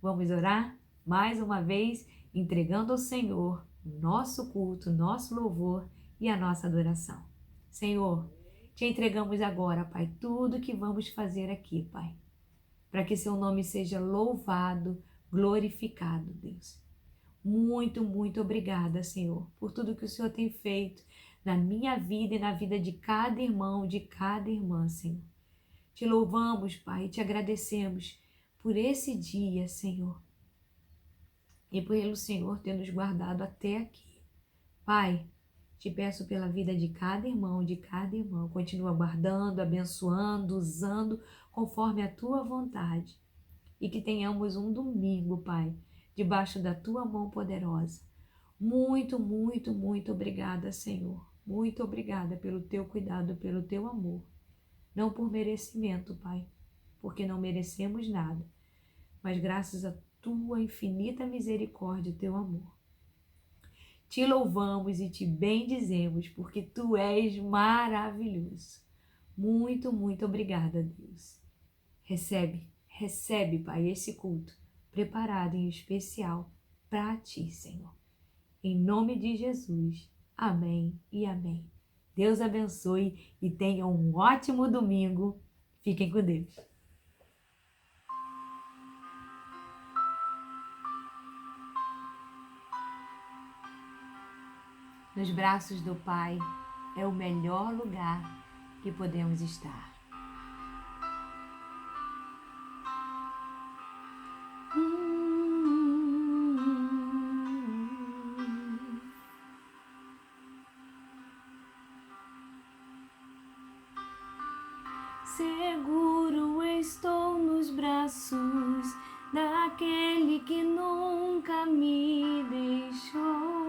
Vamos orar mais uma vez, entregando ao Senhor o nosso culto, nosso louvor e a nossa adoração. Senhor, te entregamos agora, Pai, tudo que vamos fazer aqui, Pai, para que seu nome seja louvado, glorificado, Deus. Muito, muito obrigada, Senhor, por tudo que o Senhor tem feito na minha vida e na vida de cada irmão, de cada irmã, Senhor. Te louvamos, Pai, e te agradecemos por esse dia, Senhor, e pelo Senhor ter nos guardado até aqui. Pai, te peço pela vida de cada irmão, de cada irmã, continua guardando, abençoando, usando conforme a tua vontade, e que tenhamos um domingo, Pai, debaixo da tua mão poderosa, Muito, muito, muito obrigada, Senhor. Muito obrigada pelo teu cuidado, pelo teu amor. Não por merecimento, Pai, porque não merecemos nada, mas graças à tua infinita misericórdia e teu amor. Te louvamos e te bendizemos, porque tu és maravilhoso. Muito, muito obrigada, Deus. Recebe, Pai, esse culto preparado em especial para ti, Senhor. Em nome de Jesus. Amém e amém. Deus abençoe e tenha um ótimo domingo. Fiquem com Deus. Nos braços do Pai é o melhor lugar que podemos estar. Seguro estou nos braços daquele que nunca me deixou.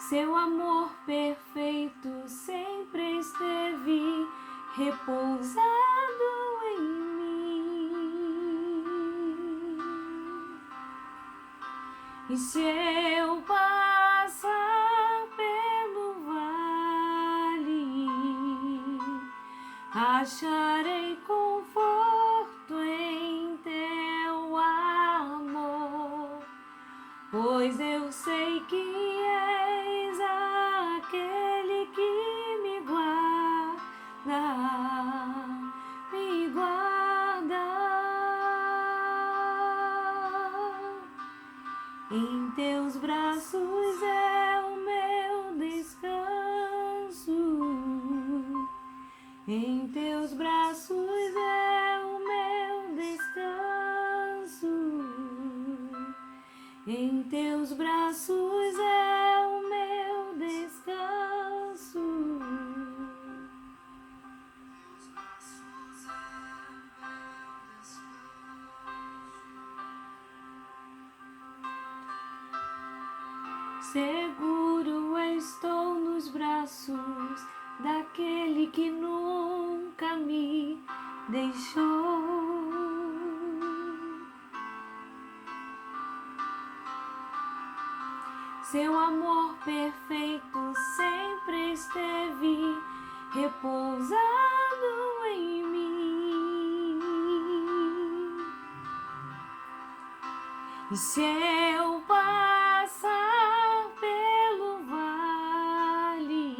Seu amor perfeito sempre esteve repousado em mim. E se eu passar pelo vale, acharei conforto em teu amor, pois eu sei que és aquele que me guarda. Em teus braços é o meu descanso. Em teus braços é o meu descanso. Em teus braços é o meu descanso. Seguro estou nos braços daquele que nunca me deixou. Seu amor perfeito sempre esteve repousado em mim. E se eu passar pelo vale,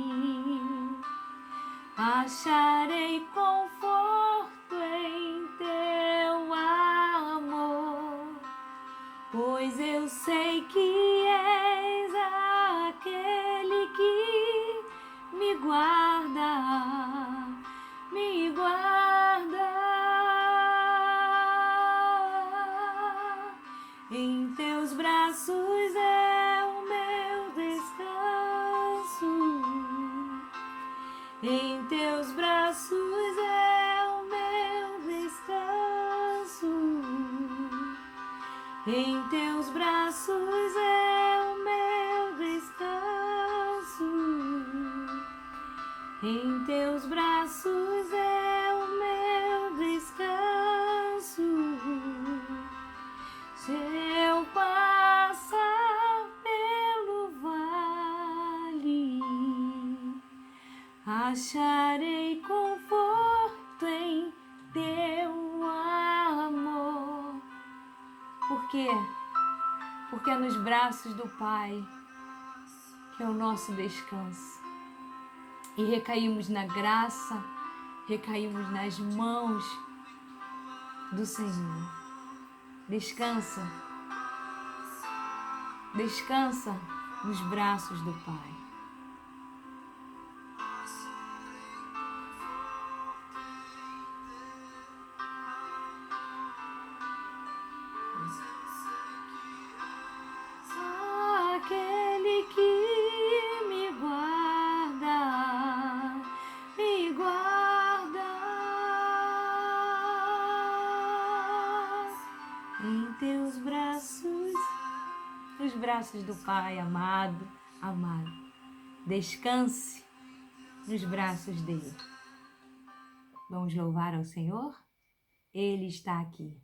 acharei conforto em teu amor, pois eu sei que és aquele que me guarda, me guarda. Em teus braços é o meu descanso. Em teus braços é o meu descanso. Em teus braços é o meu descanso. Em teus braços é o meu descanso. Se eu passar pelo vale, acharei conforto em teu amor. Por quê? Porque é nos braços do Pai que é o nosso descanso. E recaímos na graça, recaímos nas mãos do Senhor. Descansa. Descansa nos braços do Pai. Aquele que me guarda, me guarda. nos braços do Pai amado, amado. Descanse nos braços dele. Vamos louvar ao Senhor? Ele está aqui.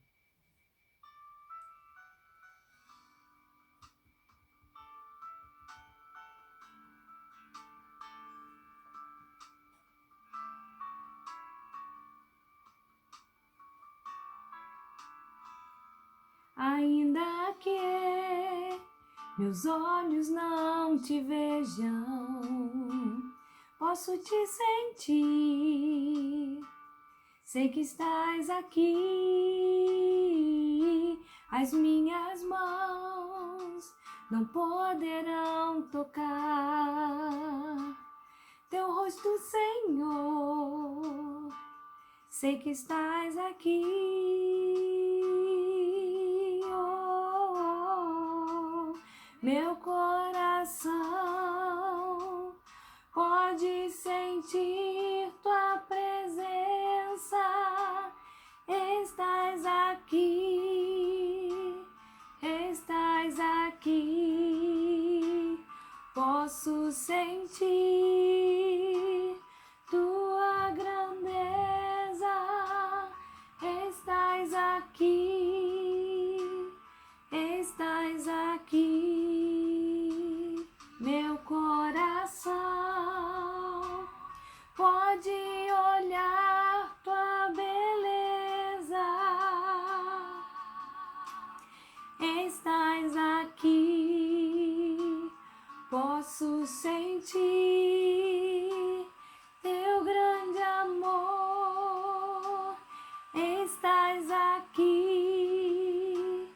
Ainda que meus olhos não te vejam, posso te sentir. Sei que estás aqui. As minhas mãos não poderão tocar teu rosto, Senhor. Sei que estás aqui. Meu coração pode sentir tua presença. Estás aqui, estás aqui. Posso sentir tua grandeza. Estás aqui, estás aqui. Meu coração pode olhar tua beleza. Estás aqui, posso sentir teu grande amor. Estás aqui,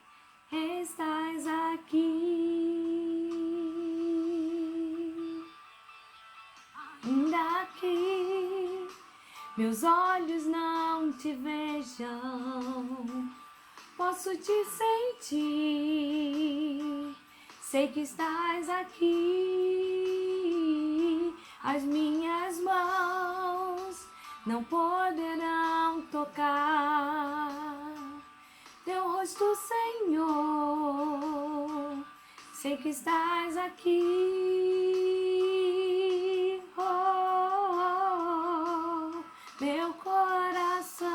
estás aqui. Ainda que meus olhos não te vejam, posso te sentir. Sei que estás aqui. As minhas mãos não poderão tocar teu rosto, Senhor. Sei que estás aqui. Meu coração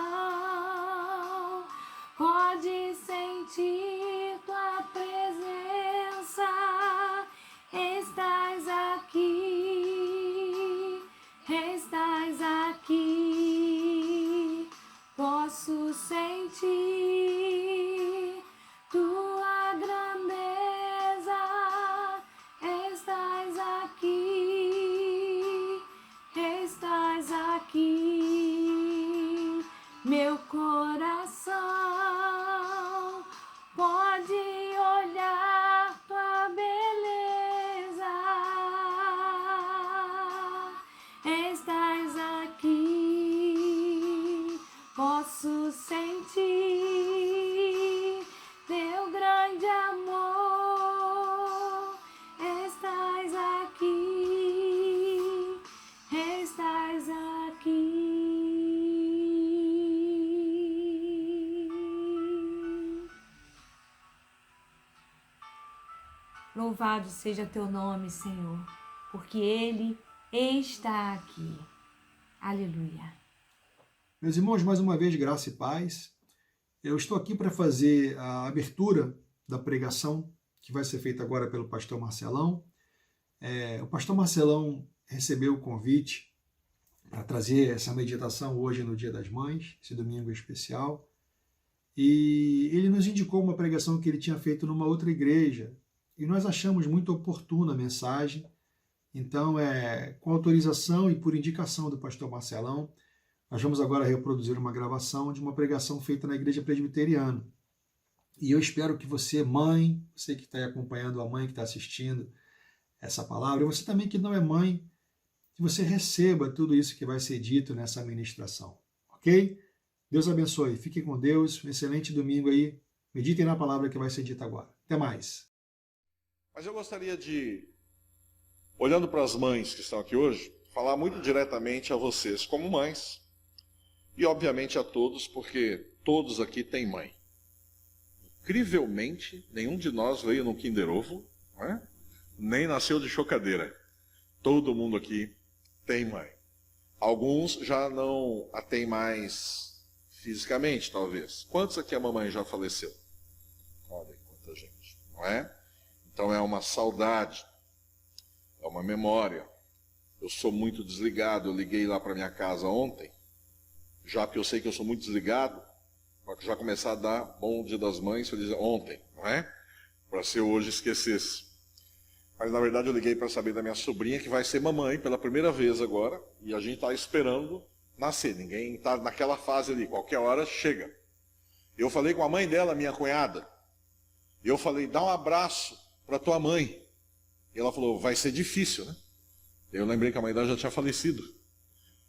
pode sentir tua presença. Estás aqui, estás aqui. Posso sentir tua grandeza. Estás aqui, estás aqui. Meu coração pode olhar tua beleza. Estás aqui, posso sentir teu grande amor. Estás aqui, estás aqui. Louvado seja teu nome, Senhor, porque Ele está aqui. Aleluia. Meus irmãos, mais uma vez, graça e paz. Eu estou aqui para fazer a abertura da pregação que vai ser feita agora pelo pastor Marcelão. O pastor Marcelão recebeu o convite para trazer essa meditação hoje no Dia das Mães, esse domingo especial. E ele nos indicou uma pregação que ele tinha feito numa outra igreja. E nós achamos muito oportuna a mensagem. Então, com autorização e por indicação do pastor Marcelão, nós vamos agora reproduzir uma gravação de uma pregação feita na Igreja Presbiteriana. E eu espero que você, mãe, você que está aí acompanhando, a mãe que está assistindo essa palavra, e você também que não é mãe, que você receba tudo isso que vai ser dito nessa ministração. Ok? Deus abençoe. Fiquem com Deus. Um excelente domingo aí. Meditem na palavra que vai ser dita agora. Até mais. Mas eu gostaria de, olhando para as mães que estão aqui hoje, falar muito diretamente a vocês como mães e obviamente a todos, porque todos aqui têm mãe. incrivelmente, nenhum de nós veio no Kinder Ovo, não é? Nem nasceu de chocadeira. Todo mundo aqui tem mãe. Alguns já não a têm mais fisicamente, talvez. Quantos aqui a mamãe já faleceu? Olha quanta gente, não é? Então é uma saudade, é uma memória. Eu sou muito desligado, eu liguei lá para minha casa ontem, já que eu sei que eu sou muito desligado, para já começar a dar bom dia das mães, eu dizia ontem, não é? Para se eu hoje esquecesse. Mas na verdade eu liguei para saber da minha sobrinha, que vai ser mamãe pela primeira vez agora, e a gente está esperando nascer. Ninguém está naquela fase ali, qualquer hora chega. Eu falei com a mãe dela, minha cunhada, eu falei, dá um abraço para tua mãe. E ela falou, vai ser difícil, né? Eu lembrei que a mãe dela já tinha falecido.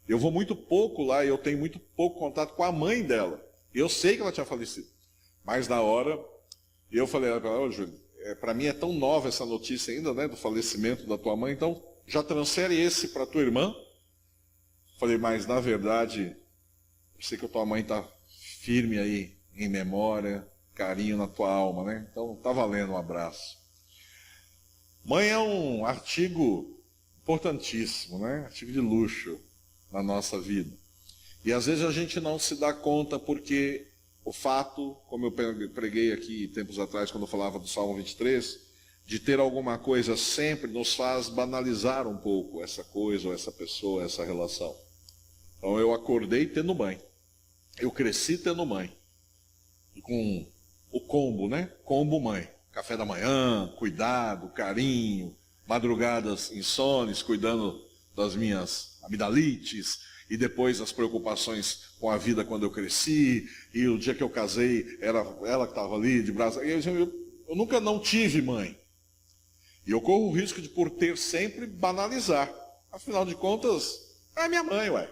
Eu vou muito pouco lá e eu tenho muito pouco contato com a mãe dela. Eu sei que ela tinha falecido. Mas na hora, eu falei para ela, Júlio, para mim é tão nova essa notícia ainda, né, do falecimento da tua mãe, então já transfere esse para tua irmã. Falei, mas na verdade, eu sei que a tua mãe está firme aí, em memória, carinho na tua alma, né? Então tá valendo um abraço. Mãe é um artigo importantíssimo, né? Artigo de luxo na nossa vida. E às vezes a gente não se dá conta porque o fato, como eu preguei aqui tempos atrás, quando eu falava do Salmo 23, de ter alguma coisa sempre nos faz banalizar um pouco essa coisa, ou essa pessoa, essa relação. Então eu acordei tendo mãe. Eu cresci tendo mãe. E com o combo, né? Combo mãe. Café da manhã, cuidado, carinho, madrugadas insones, cuidando das minhas amidalites, e depois as preocupações com a vida quando eu cresci, e o dia que eu casei, era ela que estava ali de braço. Eu nunca não tive mãe. E eu corro o risco de, por ter sempre, banalizar. Afinal de contas, é minha mãe, ué.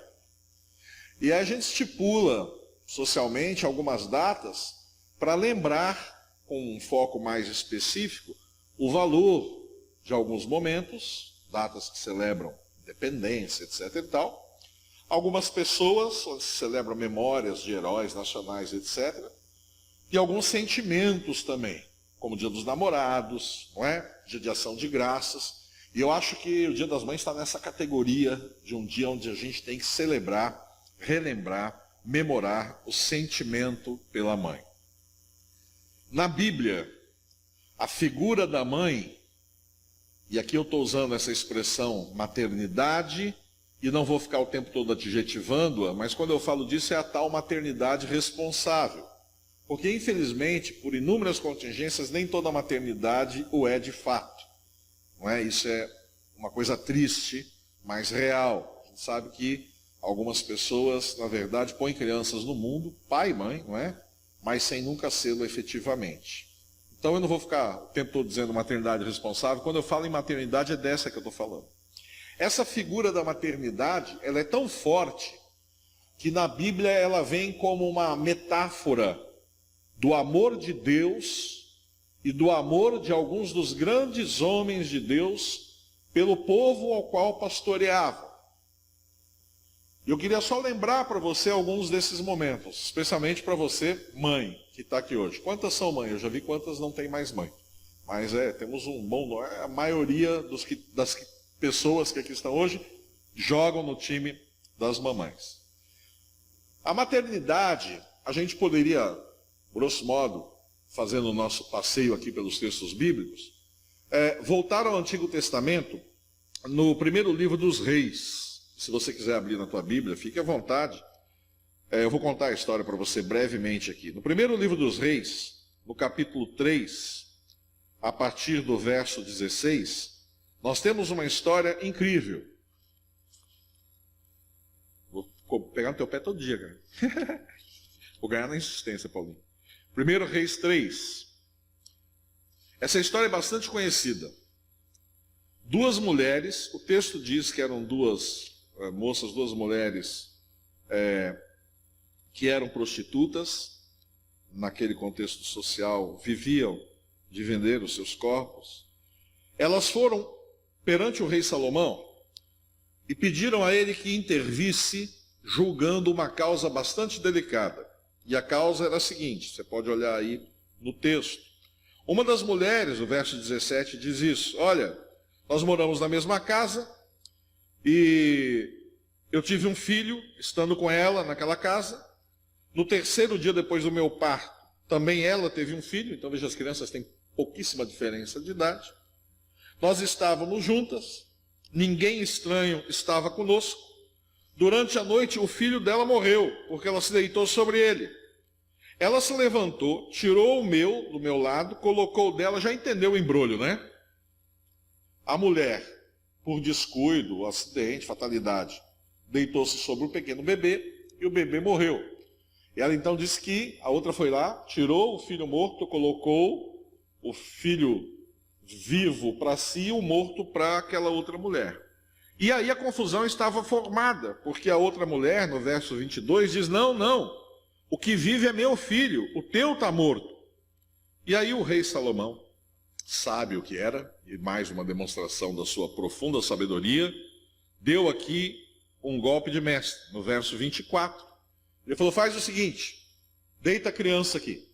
E aí a gente estipula socialmente algumas datas para lembrar, com um foco mais específico, o valor de alguns momentos, datas que celebram independência, etc. e tal. Algumas pessoas celebram memórias de heróis nacionais, etc. E alguns sentimentos também, como o Dia dos Namorados, não é? Dia de Ação de Graças. E eu acho que o Dia das Mães está nessa categoria de um dia onde a gente tem que celebrar, relembrar, memorar o sentimento pela mãe. Na Bíblia, a figura da mãe, e aqui eu estou usando essa expressão maternidade, e não vou ficar o tempo todo adjetivando-a, mas quando eu falo disso é a tal maternidade responsável. Porque, infelizmente, por inúmeras contingências, nem toda maternidade o é de fato. Não é? Isso é uma coisa triste, mas real. A gente sabe que algumas pessoas, na verdade, põem crianças no mundo, pai e mãe, não é? Mas sem nunca sê-lo efetivamente. Então eu não vou ficar o tempo todo dizendo maternidade responsável. Quando eu falo em maternidade, é dessa que eu estou falando. Essa figura da maternidade, ela é tão forte que na Bíblia ela vem como uma metáfora do amor de Deus e do amor de alguns dos grandes homens de Deus pelo povo ao qual pastoreava. Eu queria só lembrar para você alguns desses momentos, especialmente para você, mãe, que está aqui hoje. Quantas são mães? Eu já vi quantas não tem mais mãe. Mas temos um bom... A maioria das pessoas que aqui estão hoje jogam no time das mamães. A maternidade, a gente poderia, grosso modo, fazendo o nosso passeio aqui pelos textos bíblicos, voltar ao Antigo Testamento, no primeiro livro dos Reis. Se você quiser abrir na tua Bíblia, fique à vontade. Eu vou contar a história para você brevemente aqui. No primeiro livro dos Reis, no capítulo 3, a partir do verso 16, nós temos uma história incrível. Vou pegar no teu pé todo dia, cara. Vou ganhar na insistência, Paulinho. 1 Reis 3. Essa história é bastante conhecida. Duas mulheres, o texto diz que eram duas mulheres que eram prostitutas, naquele contexto social, viviam de vender os seus corpos. Elas foram perante o rei Salomão e pediram a ele que intervisse julgando uma causa bastante delicada. E a causa era a seguinte, você pode olhar aí no texto. Uma das mulheres, o verso 17, diz isso: olha, nós moramos na mesma casa e eu tive um filho estando com ela naquela casa. No terceiro dia depois do meu parto, também ela teve um filho. Então veja, as crianças têm pouquíssima diferença de idade. Nós estávamos juntas, ninguém estranho estava conosco. Durante a noite o filho dela morreu, porque ela se deitou sobre ele. Ela se levantou, tirou o meu do meu lado, colocou o dela. Já entendeu o embrulho, né? A mulher, por descuido, acidente, fatalidade, deitou-se sobre o pequeno bebê e o bebê morreu. E ela então disse que a outra foi lá, tirou o filho morto, colocou o filho vivo para si e o morto para aquela outra mulher. E aí a confusão estava formada, porque a outra mulher, no verso 22, diz: não, o que vive é meu filho, o teu está morto. E aí o rei Salomão, sábio que era, e mais uma demonstração da sua profunda sabedoria, deu aqui um golpe de mestre, no verso 24. Ele falou: faz o seguinte, deita a criança aqui,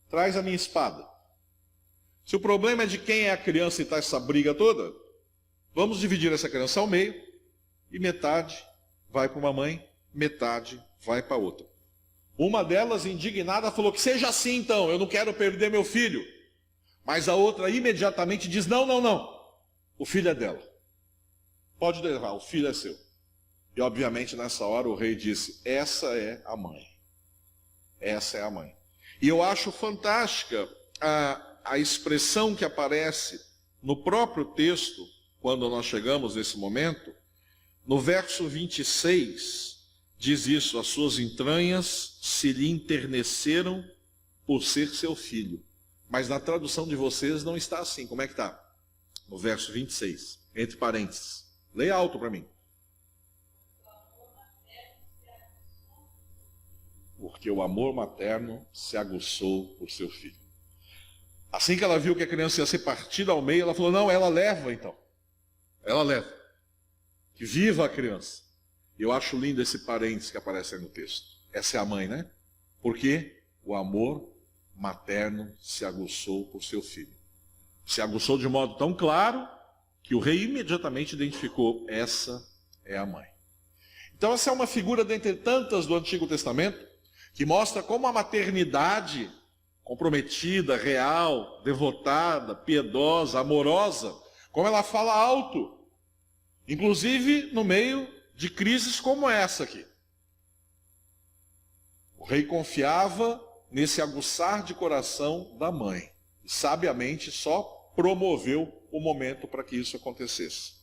traz a minha espada. Se o problema é de quem é a criança e está essa briga toda, vamos dividir essa criança ao meio, e metade vai para uma mãe, metade vai para outra. Uma delas, indignada, falou: que seja assim então, eu não quero perder meu filho. Mas a outra imediatamente diz: não, o filho é dela. Pode levar, o filho é seu. E obviamente nessa hora o rei disse: essa é a mãe. Essa é a mãe. E eu acho fantástica a expressão que aparece no próprio texto, quando nós chegamos nesse momento. No verso 26, diz isso: as suas entranhas se lhe enterneceram por ser seu filho. Mas na tradução de vocês não está assim. Como é que está? No verso 26, entre parênteses. Leia alto para mim. Porque o amor materno se aguçou por seu filho. Assim que ela viu que a criança ia ser partida ao meio, ela falou: não, ela leva então. Ela leva. Que viva a criança. Eu acho lindo esse parênteses que aparece aí no texto. Essa é a mãe, né? Porque o amor materno se aguçou por seu filho. Se aguçou de modo tão claro que o rei imediatamente identificou: essa é a mãe. Então essa é uma figura dentre tantas do Antigo Testamento que mostra como a maternidade comprometida, real, devotada, piedosa, amorosa, como ela fala alto, inclusive no meio de crises como essa aqui. O rei confiava nesse aguçar de coração da mãe e sabiamente só promoveu o momento para que isso acontecesse.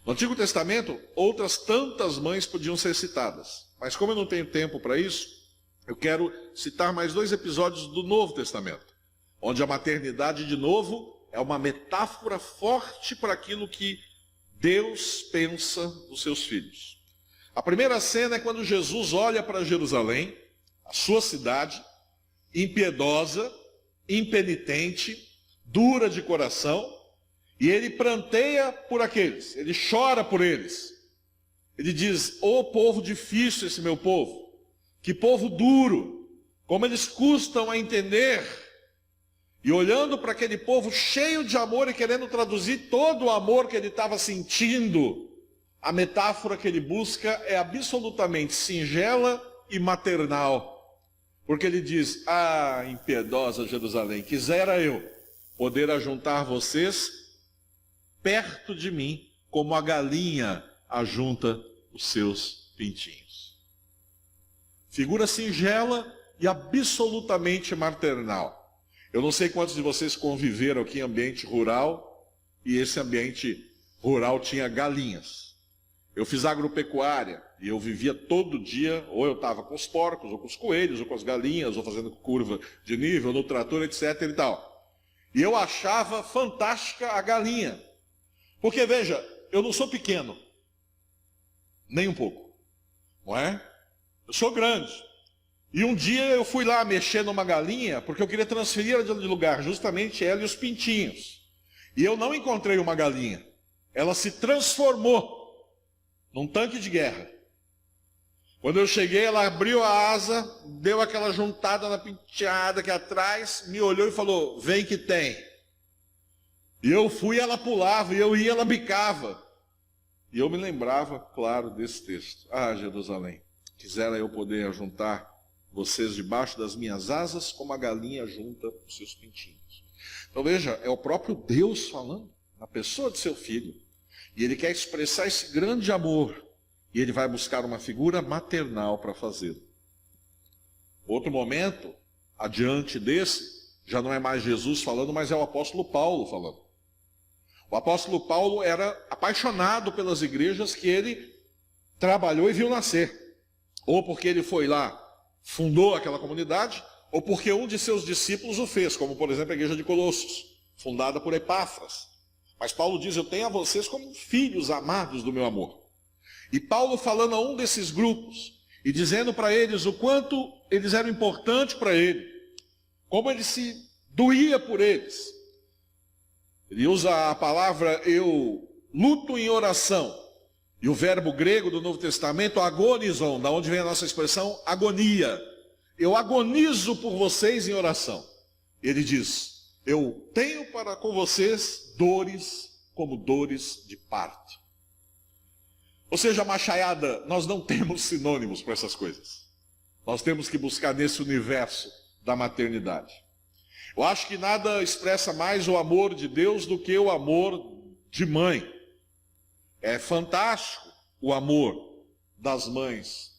No Antigo Testamento, outras tantas mães podiam ser citadas, mas como eu não tenho tempo para isso, eu quero citar mais 2 episódios do Novo Testamento, onde a maternidade, de novo, é uma metáfora forte para aquilo que Deus pensa dos seus filhos. A primeira cena é quando Jesus olha para Jerusalém, a sua cidade, impiedosa, impenitente, dura de coração, e ele pranteia por aqueles, ele chora por eles. Ele diz: ô povo difícil esse meu povo, que povo duro, como eles custam a entender. E olhando para aquele povo cheio de amor e querendo traduzir todo o amor que ele estava sentindo, a metáfora que ele busca é absolutamente singela e maternal. Porque ele diz: ah, impiedosa Jerusalém, quisera eu poder ajuntar vocês perto de mim, como a galinha ajunta os seus pintinhos. Figura singela e absolutamente maternal. Eu não sei quantos de vocês conviveram aqui em ambiente rural, e esse ambiente rural tinha galinhas. Eu fiz agropecuária, e eu vivia todo dia, ou eu estava com os porcos, ou com os coelhos, ou com as galinhas, ou fazendo curva de nível, no trator, etc. e tal. E eu achava fantástica a galinha. Porque, veja, eu não sou pequeno, nem um pouco, não é? Eu sou grande. E um dia eu fui lá mexer numa galinha, porque eu queria transferir ela de lugar, justamente ela e os pintinhos. E eu não encontrei uma galinha. Ela se transformou num tanque de guerra. Quando eu cheguei, ela abriu a asa, deu aquela juntada na penteada aqui atrás, me olhou e falou, vem que tem. E eu fui, ela pulava, e eu ia, ela bicava. E eu me lembrava, claro, desse texto. Ah, Jerusalém, quisera eu poder juntar vocês debaixo das minhas asas, como a galinha junta os seus pintinhos. Então veja, é o próprio Deus falando, na pessoa de seu filho. E ele quer expressar esse grande amor. E ele vai buscar uma figura maternal para fazê-lo. Outro momento, adiante desse, já não é mais Jesus falando, mas é o apóstolo Paulo falando. O apóstolo Paulo era apaixonado pelas igrejas que ele trabalhou e viu nascer. Ou porque ele foi lá, fundou aquela comunidade, ou porque um de seus discípulos o fez, como por exemplo a igreja de Colossos, fundada por Epáfras. Mas Paulo diz, eu tenho a vocês como filhos amados do meu amor. E Paulo falando a um desses grupos, e dizendo para eles o quanto eles eram importantes para ele, como ele se doía por eles. Ele usa a palavra eu luto em oração, e o verbo grego do Novo Testamento, agonizon, da onde vem a nossa expressão agonia. Eu agonizo por vocês em oração. Ele diz, eu tenho para com vocês dores como dores de parto. Ou seja, machaiada, nós não temos sinônimos para essas coisas. Nós temos que buscar nesse universo da maternidade. Eu acho que nada expressa mais o amor de Deus do que o amor de mãe. É fantástico o amor das mães.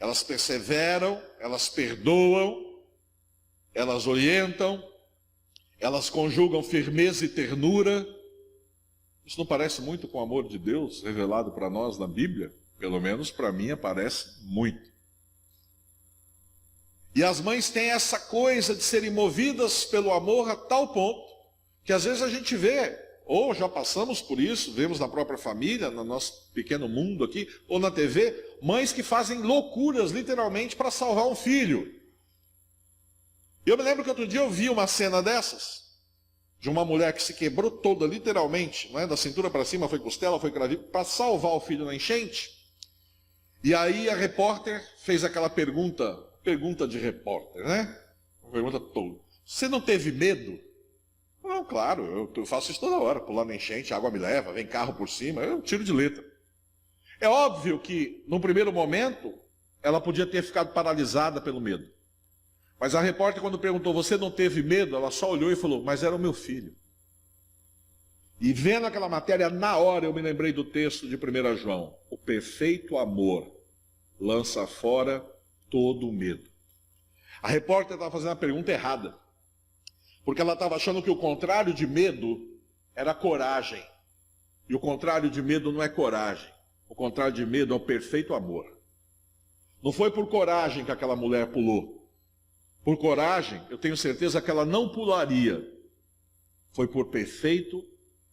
Elas perseveram, elas perdoam, elas orientam, elas conjugam firmeza e ternura. Isso não parece muito com o amor de Deus revelado para nós na Bíblia? Pelo menos para mim parece muito. E as mães têm essa coisa de serem movidas pelo amor a tal ponto que às vezes a gente vê, ou já passamos por isso, vemos na própria família, no nosso pequeno mundo aqui, ou na TV, mães que fazem loucuras literalmente para salvar um filho. Eu me lembro que outro dia eu vi uma cena dessas, de uma mulher que se quebrou toda, literalmente, né, da cintura para cima, foi costela, foi clavícula, para salvar o filho na enchente. E aí a repórter fez aquela pergunta de repórter, né? Uma pergunta toda. Você não teve medo? Não, claro, eu faço isso toda hora, pular na enchente, a água me leva, vem carro por cima, eu tiro de letra. É óbvio que, num primeiro momento, ela podia ter ficado paralisada pelo medo. Mas a repórter, quando perguntou, você não teve medo? Ela só olhou e falou, mas era o meu filho. E vendo aquela matéria, na hora eu me lembrei do texto de 1 João. O perfeito amor lança fora todo o medo. A repórter estava fazendo a pergunta errada. Porque ela estava achando que o contrário de medo era coragem. E o contrário de medo não é coragem. O contrário de medo é o perfeito amor. Não foi por coragem que aquela mulher pulou. Por coragem, eu tenho certeza que ela não pularia. Foi por perfeito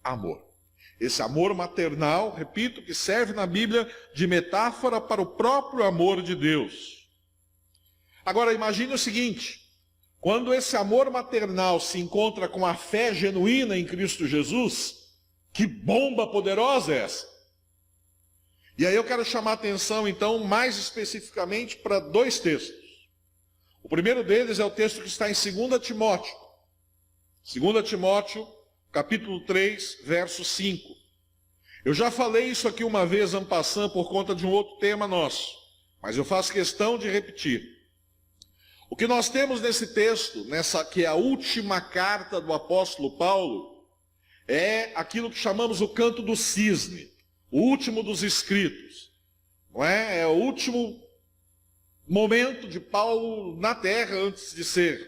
amor. Esse amor maternal, repito, que serve na Bíblia de metáfora para o próprio amor de Deus. Agora, imagine o seguinte, quando esse amor maternal se encontra com a fé genuína em Cristo Jesus, que bomba poderosa é essa? E aí eu quero chamar a atenção, então, mais especificamente para dois textos. O primeiro deles é o texto que está em 2 Timóteo. 2 Timóteo, capítulo 3, verso 5. Eu já falei isso aqui uma vez, en passant, por conta de um outro tema nosso, mas eu faço questão de repetir. O que nós temos nesse texto, nessa que é a última carta do apóstolo Paulo, é aquilo que chamamos o canto do cisne, o último dos escritos. Não é? É o último momento de Paulo na terra antes de ser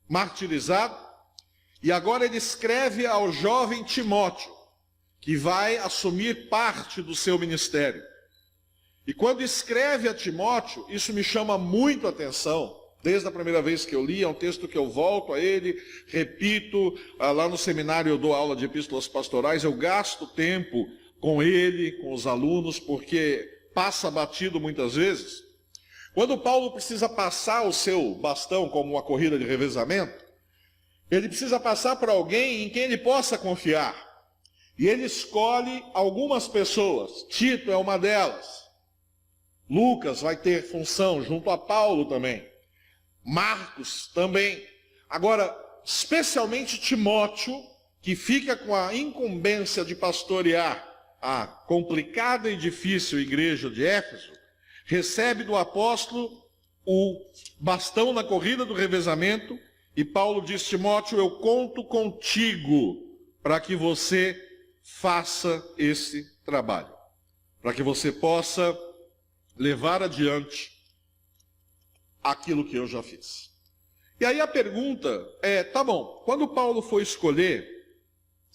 martirizado. E agora ele escreve ao jovem Timóteo, que vai assumir parte do seu ministério. E quando escreve a Timóteo, isso me chama muito a atenção. Desde a primeira vez que eu li, é um texto que eu volto a ele, repito, lá no seminário eu dou aula de epístolas pastorais, eu gasto tempo com ele, com os alunos, porque passa batido muitas vezes. Quando Paulo precisa passar o seu bastão como uma corrida de revezamento, ele precisa passar para alguém em quem ele possa confiar. E ele escolhe algumas pessoas, Tito é uma delas. Lucas vai ter função junto a Paulo também. Marcos também. Agora, especialmente Timóteo, que fica com a incumbência de pastorear a complicada e difícil igreja de Éfeso, recebe do apóstolo o bastão na corrida do revezamento, e Paulo diz: Timóteo, eu conto contigo para que você faça esse trabalho, para que você possa levar adiante aquilo que eu já fiz. E aí a pergunta é, tá bom, quando Paulo foi escolher,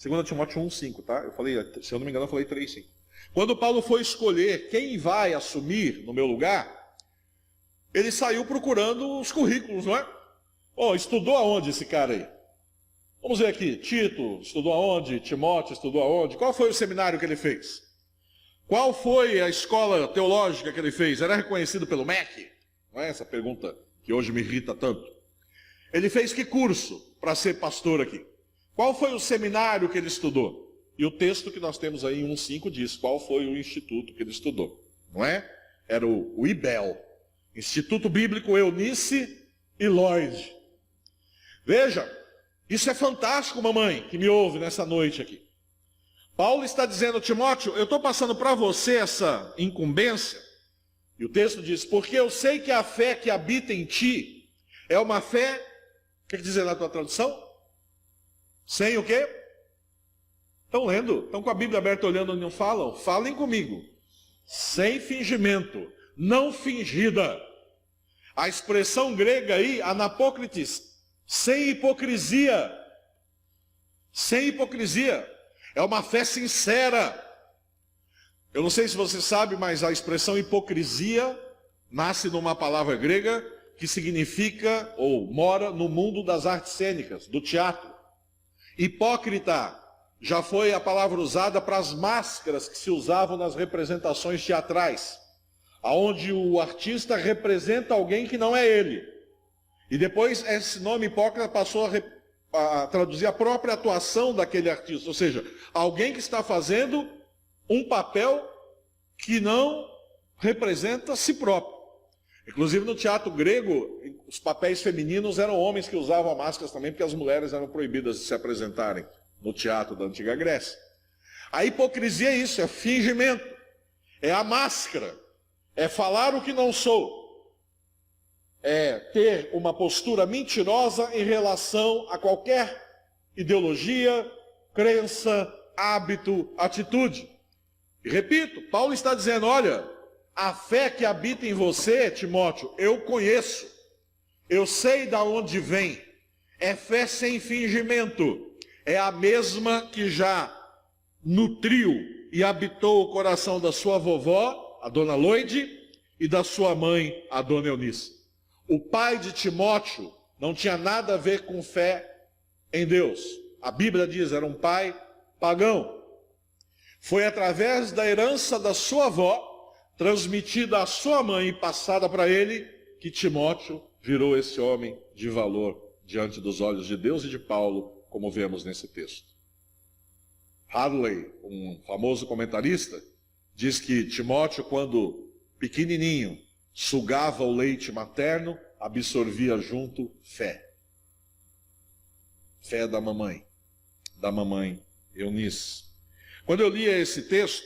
2 Timóteo 1,5, tá? Eu falei, se eu não me engano, eu falei 3,5. Quando Paulo foi escolher quem vai assumir no meu lugar, ele saiu procurando os currículos, não é? Estudou aonde esse cara aí? Vamos ver aqui, Tito estudou aonde? Timóteo estudou aonde? Qual foi o seminário que ele fez? Qual foi a escola teológica que ele fez? Era reconhecido pelo MEC? Não é essa pergunta que hoje me irrita tanto. Ele fez que curso para ser pastor aqui? Qual foi o seminário que ele estudou? E o texto que nós temos aí em 1,5 diz qual foi o instituto que ele estudou. Não é? Era o IBEL, Instituto Bíblico Eunice e Lloyd. Veja, isso é fantástico, mamãe, que me ouve nessa noite aqui. Paulo está dizendo, Timóteo, eu estou passando para você essa incumbência. E o texto diz, porque eu sei que a fé que habita em ti é uma fé, o que diz na tua tradução? Sem o quê? Estão lendo? Estão com a Bíblia aberta olhando onde não falam? Falem comigo. Sem fingimento, não fingida. A expressão grega aí, anapócrites, sem hipocrisia. Sem hipocrisia. É uma fé sincera. Eu não sei se você sabe, mas a expressão hipocrisia nasce numa palavra grega que significa, ou mora no mundo das artes cênicas, do teatro. Hipócrita já foi a palavra usada para as máscaras que se usavam nas representações teatrais, onde o artista representa alguém que não é ele. E depois esse nome hipócrita passou a traduzir a própria atuação daquele artista, ou seja, alguém que está fazendo um papel que não representa si próprio. Inclusive no teatro grego, os papéis femininos eram homens que usavam máscaras também, porque as mulheres eram proibidas de se apresentarem no teatro da antiga Grécia. A hipocrisia é isso, é fingimento, é a máscara, é falar o que não sou, é ter uma postura mentirosa em relação a qualquer ideologia, crença, hábito, atitude. E repito, Paulo está dizendo, olha, a fé que habita em você, Timóteo, eu conheço, eu sei de onde vem, é fé sem fingimento, é a mesma que já nutriu e habitou o coração da sua vovó, a dona Lloyd, e da sua mãe, a dona Eunice. O pai de Timóteo não tinha nada a ver com fé em Deus. A Bíblia diz, era um pai pagão. Foi através da herança da sua avó, transmitida à sua mãe e passada para ele, que Timóteo virou esse homem de valor diante dos olhos de Deus e de Paulo, como vemos nesse texto. Hadley, um famoso comentarista, diz que Timóteo, quando pequenininho, sugava o leite materno, absorvia junto fé. Fé da mamãe Eunice. Quando eu lia esse texto,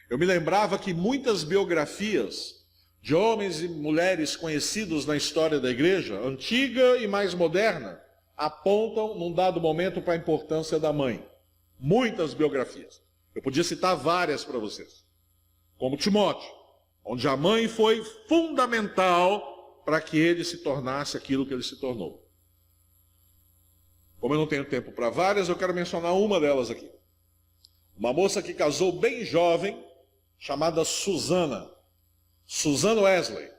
eu me lembrava que muitas biografias de homens e mulheres conhecidos na história da igreja, antiga e mais moderna, apontam num dado momento para a importância da mãe. Muitas biografias. Eu podia citar várias para vocês. Como Timóteo, onde a mãe foi fundamental para que ele se tornasse aquilo que ele se tornou. Como eu não tenho tempo para várias, eu quero mencionar uma delas aqui. Uma moça que casou bem jovem, chamada Susana Wesley.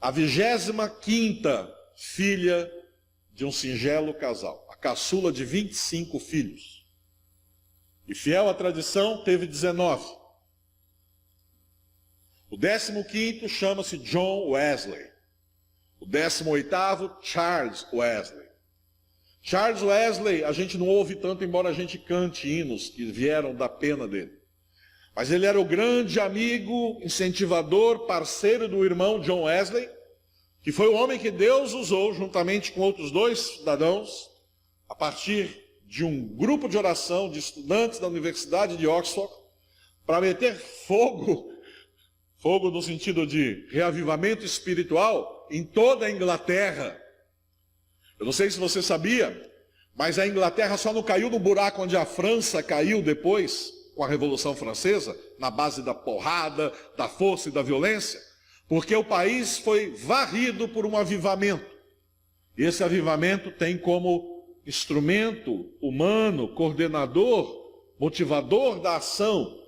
A 25ª filha de um singelo casal. A caçula de 25 filhos. E fiel à tradição, teve 19. O 15º chama-se John Wesley. O 18º, Charles Wesley. Charles Wesley, a gente não ouve tanto, embora a gente cante hinos que vieram da pena dele. Mas ele era o grande amigo, incentivador, parceiro do irmão John Wesley, que foi o homem que Deus usou, juntamente com outros 2 cidadãos, a partir de um grupo de oração de estudantes da Universidade de Oxford, para meter fogo no sentido de reavivamento espiritual, em toda a Inglaterra. Eu não sei se você sabia, mas a Inglaterra só não caiu no buraco onde a França caiu depois, com a Revolução Francesa, na base da porrada, da força e da violência, porque o país foi varrido por um avivamento. E esse avivamento tem como instrumento humano, coordenador, motivador da ação,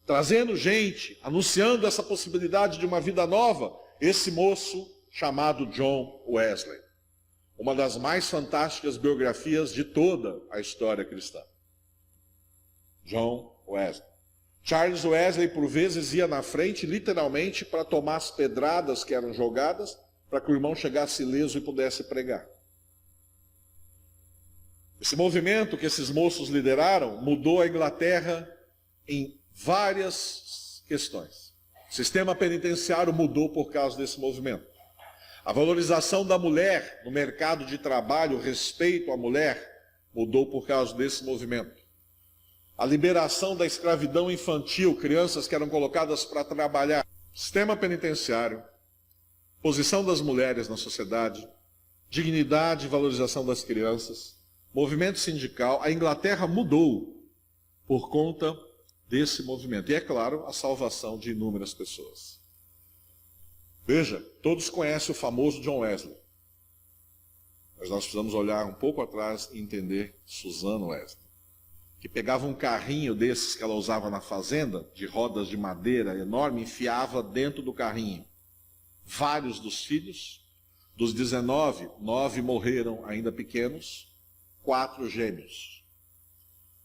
trazendo gente, anunciando essa possibilidade de uma vida nova, esse moço chamado John Wesley. Uma das mais fantásticas biografias de toda a história cristã. John Wesley. Charles Wesley, por vezes, ia na frente, literalmente, para tomar as pedradas que eram jogadas, para que o irmão chegasse ileso e pudesse pregar. Esse movimento que esses moços lideraram mudou a Inglaterra em várias questões. O sistema penitenciário mudou por causa desse movimento. A valorização da mulher no mercado de trabalho, o respeito à mulher, mudou por causa desse movimento. A liberação da escravidão infantil, crianças que eram colocadas para trabalhar. Sistema penitenciário, posição das mulheres na sociedade, dignidade e valorização das crianças, movimento sindical. A Inglaterra mudou por conta desse movimento. E, é claro, a salvação de inúmeras pessoas. Veja, todos conhecem o famoso John Wesley. Mas nós precisamos olhar um pouco atrás e entender Susana Wesley, que pegava um carrinho desses que ela usava na fazenda, de rodas de madeira enorme, enfiava dentro do carrinho vários dos filhos. Dos 19, 9 morreram ainda pequenos, 4 gêmeos.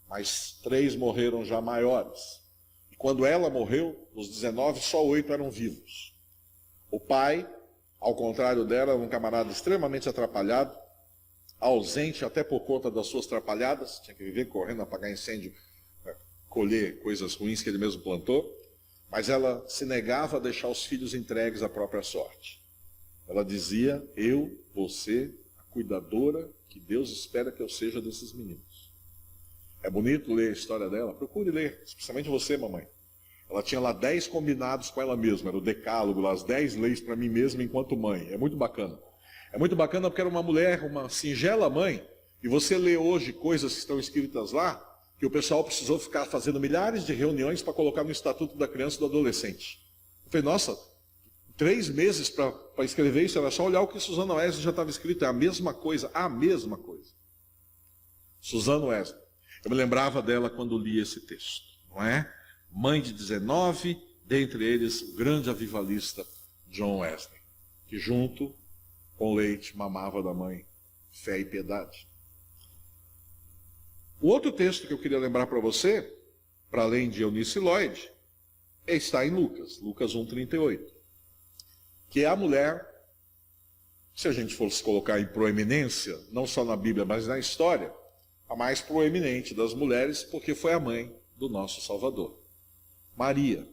Mas 3 morreram já maiores. E quando ela morreu, dos 19, só 8 eram vivos. O pai, ao contrário dela, era um camarada extremamente atrapalhado, ausente até por conta das suas atrapalhadas, tinha que viver correndo, apagar incêndio, colher coisas ruins que ele mesmo plantou, mas ela se negava a deixar os filhos entregues à própria sorte. Ela dizia: eu vou ser a cuidadora que Deus espera que eu seja desses meninos. É bonito ler a história dela, procure ler, especialmente você, mamãe. Ela tinha lá 10 combinados com ela mesma, era o decálogo, lá, as 10 leis para mim mesma enquanto mãe. É muito bacana. É muito bacana porque era uma mulher, uma singela mãe, e você lê hoje coisas que estão escritas lá, que o pessoal precisou ficar fazendo milhares de reuniões para colocar no Estatuto da Criança e do Adolescente. Eu falei, nossa, 3 meses para escrever isso, era só olhar o que Susana Wesley já estava escrito, é a mesma coisa, a mesma coisa. Susana Wesley. Eu me lembrava dela quando li esse texto, não é? Mãe de 19, dentre eles o grande avivalista John Wesley, que junto com leite mamava da mãe fé e piedade. O outro texto que eu queria lembrar para você, para além de Eunice Lloyd, está em Lucas 1:38, que é a mulher, se a gente fosse colocar em proeminência, não só na Bíblia, mas na história, a mais proeminente das mulheres, porque foi a mãe do nosso Salvador. Maria.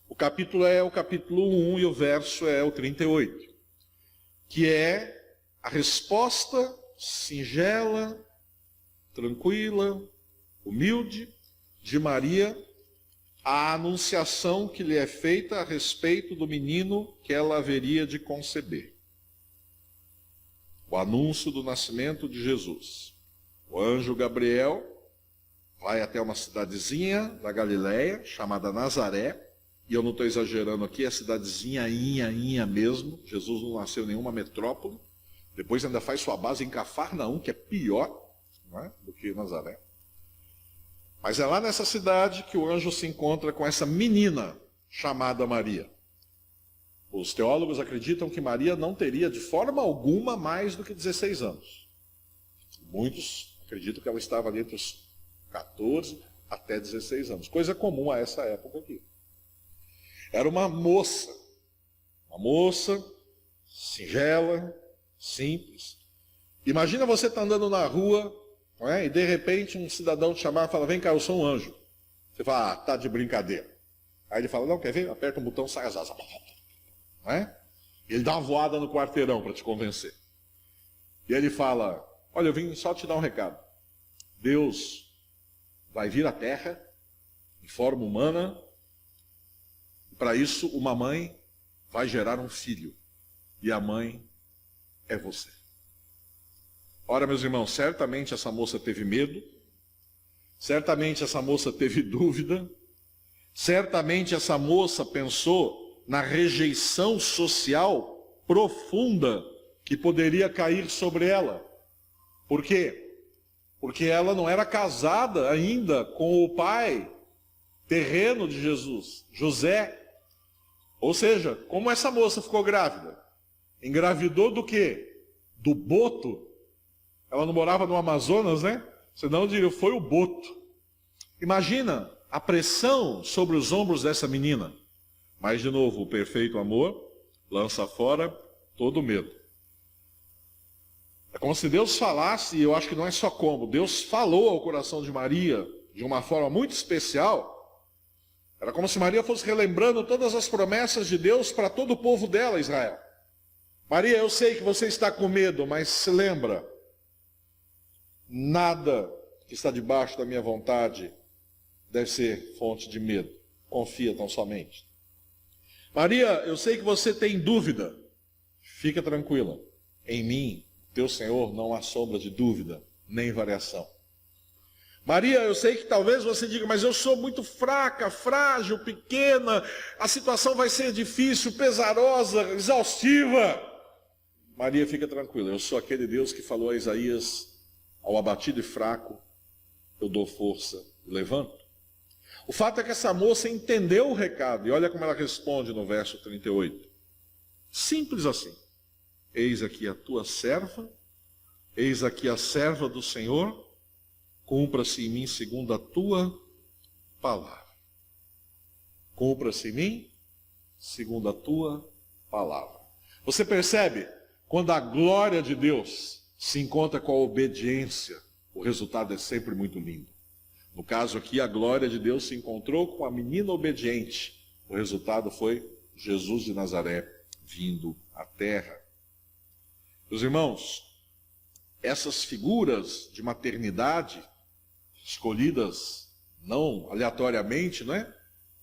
O capítulo é o capítulo 1 e o verso é o 38, que é a resposta singela, tranquila, humilde de Maria à anunciação que lhe é feita a respeito do menino que ela haveria de conceber. O anúncio do nascimento de Jesus. O anjo Gabriel vai até uma cidadezinha da Galileia, chamada Nazaré, e eu não estou exagerando aqui, é cidadezinha mesmo. Jesus não nasceu em nenhuma metrópole. Depois ainda faz sua base em Cafarnaum, que é pior, não é, do que Nazaré. Mas é lá nessa cidade que o anjo se encontra com essa menina chamada Maria. Os teólogos acreditam que Maria não teria de forma alguma mais do que 16 anos. Muitos acreditam que ela estava ali entre os 14 até 16 anos. Coisa comum a essa época aqui. Era uma moça singela, simples. Imagina você estar andando na rua, não é? E de repente um cidadão te chamar e fala: vem cá, eu sou um anjo. Você fala: ah, tá de brincadeira. Aí ele fala, não, quer ver? Aperta um botão, sai as asas. Não é? Ele dá uma voada no quarteirão para te convencer. E ele fala, olha, eu vim só te dar um recado. Deus vai vir à Terra em forma humana, e para isso uma mãe vai gerar um filho, e a mãe é você. Ora, meus irmãos, certamente essa moça teve medo, certamente essa moça teve dúvida, certamente essa moça pensou na rejeição social profunda que poderia cair sobre ela. Por quê? Porque ela não era casada ainda com o pai terreno de Jesus, José. Ou seja, como essa moça ficou grávida? Engravidou do quê? Do boto. Ela não morava no Amazonas, né? Senão eu diria, foi o boto. Imagina a pressão sobre os ombros dessa menina. Mas, de novo, o perfeito amor lança fora todo medo. É como se Deus falasse, e eu acho que não é só como, Deus falou ao coração de Maria de uma forma muito especial. Era como se Maria fosse relembrando todas as promessas de Deus para todo o povo dela, Israel. Maria, eu sei que você está com medo, mas se lembra, nada que está debaixo da minha vontade deve ser fonte de medo. Confia tão somente. Maria, eu sei que você tem dúvida. Fica tranquila. Em mim, teu Senhor, não há sombra de dúvida, nem variação. Maria, eu sei que talvez você diga, mas eu sou muito fraca, frágil, pequena, a situação vai ser difícil, pesarosa, exaustiva. Maria, fica tranquila, eu sou aquele Deus que falou a Isaías, ao abatido e fraco, eu dou força e levanto. O fato é que essa moça entendeu o recado, e olha como ela responde no verso 38. Simples assim. Eis aqui a tua serva, eis aqui a serva do Senhor, cumpra-se em mim segundo a tua palavra. Cumpra-se em mim segundo a tua palavra. Você percebe? Quando a glória de Deus se encontra com a obediência, o resultado é sempre muito lindo. No caso aqui, a glória de Deus se encontrou com a menina obediente. O resultado foi Jesus de Nazaré vindo à terra. Meus irmãos, essas figuras de maternidade, escolhidas não aleatoriamente, não é?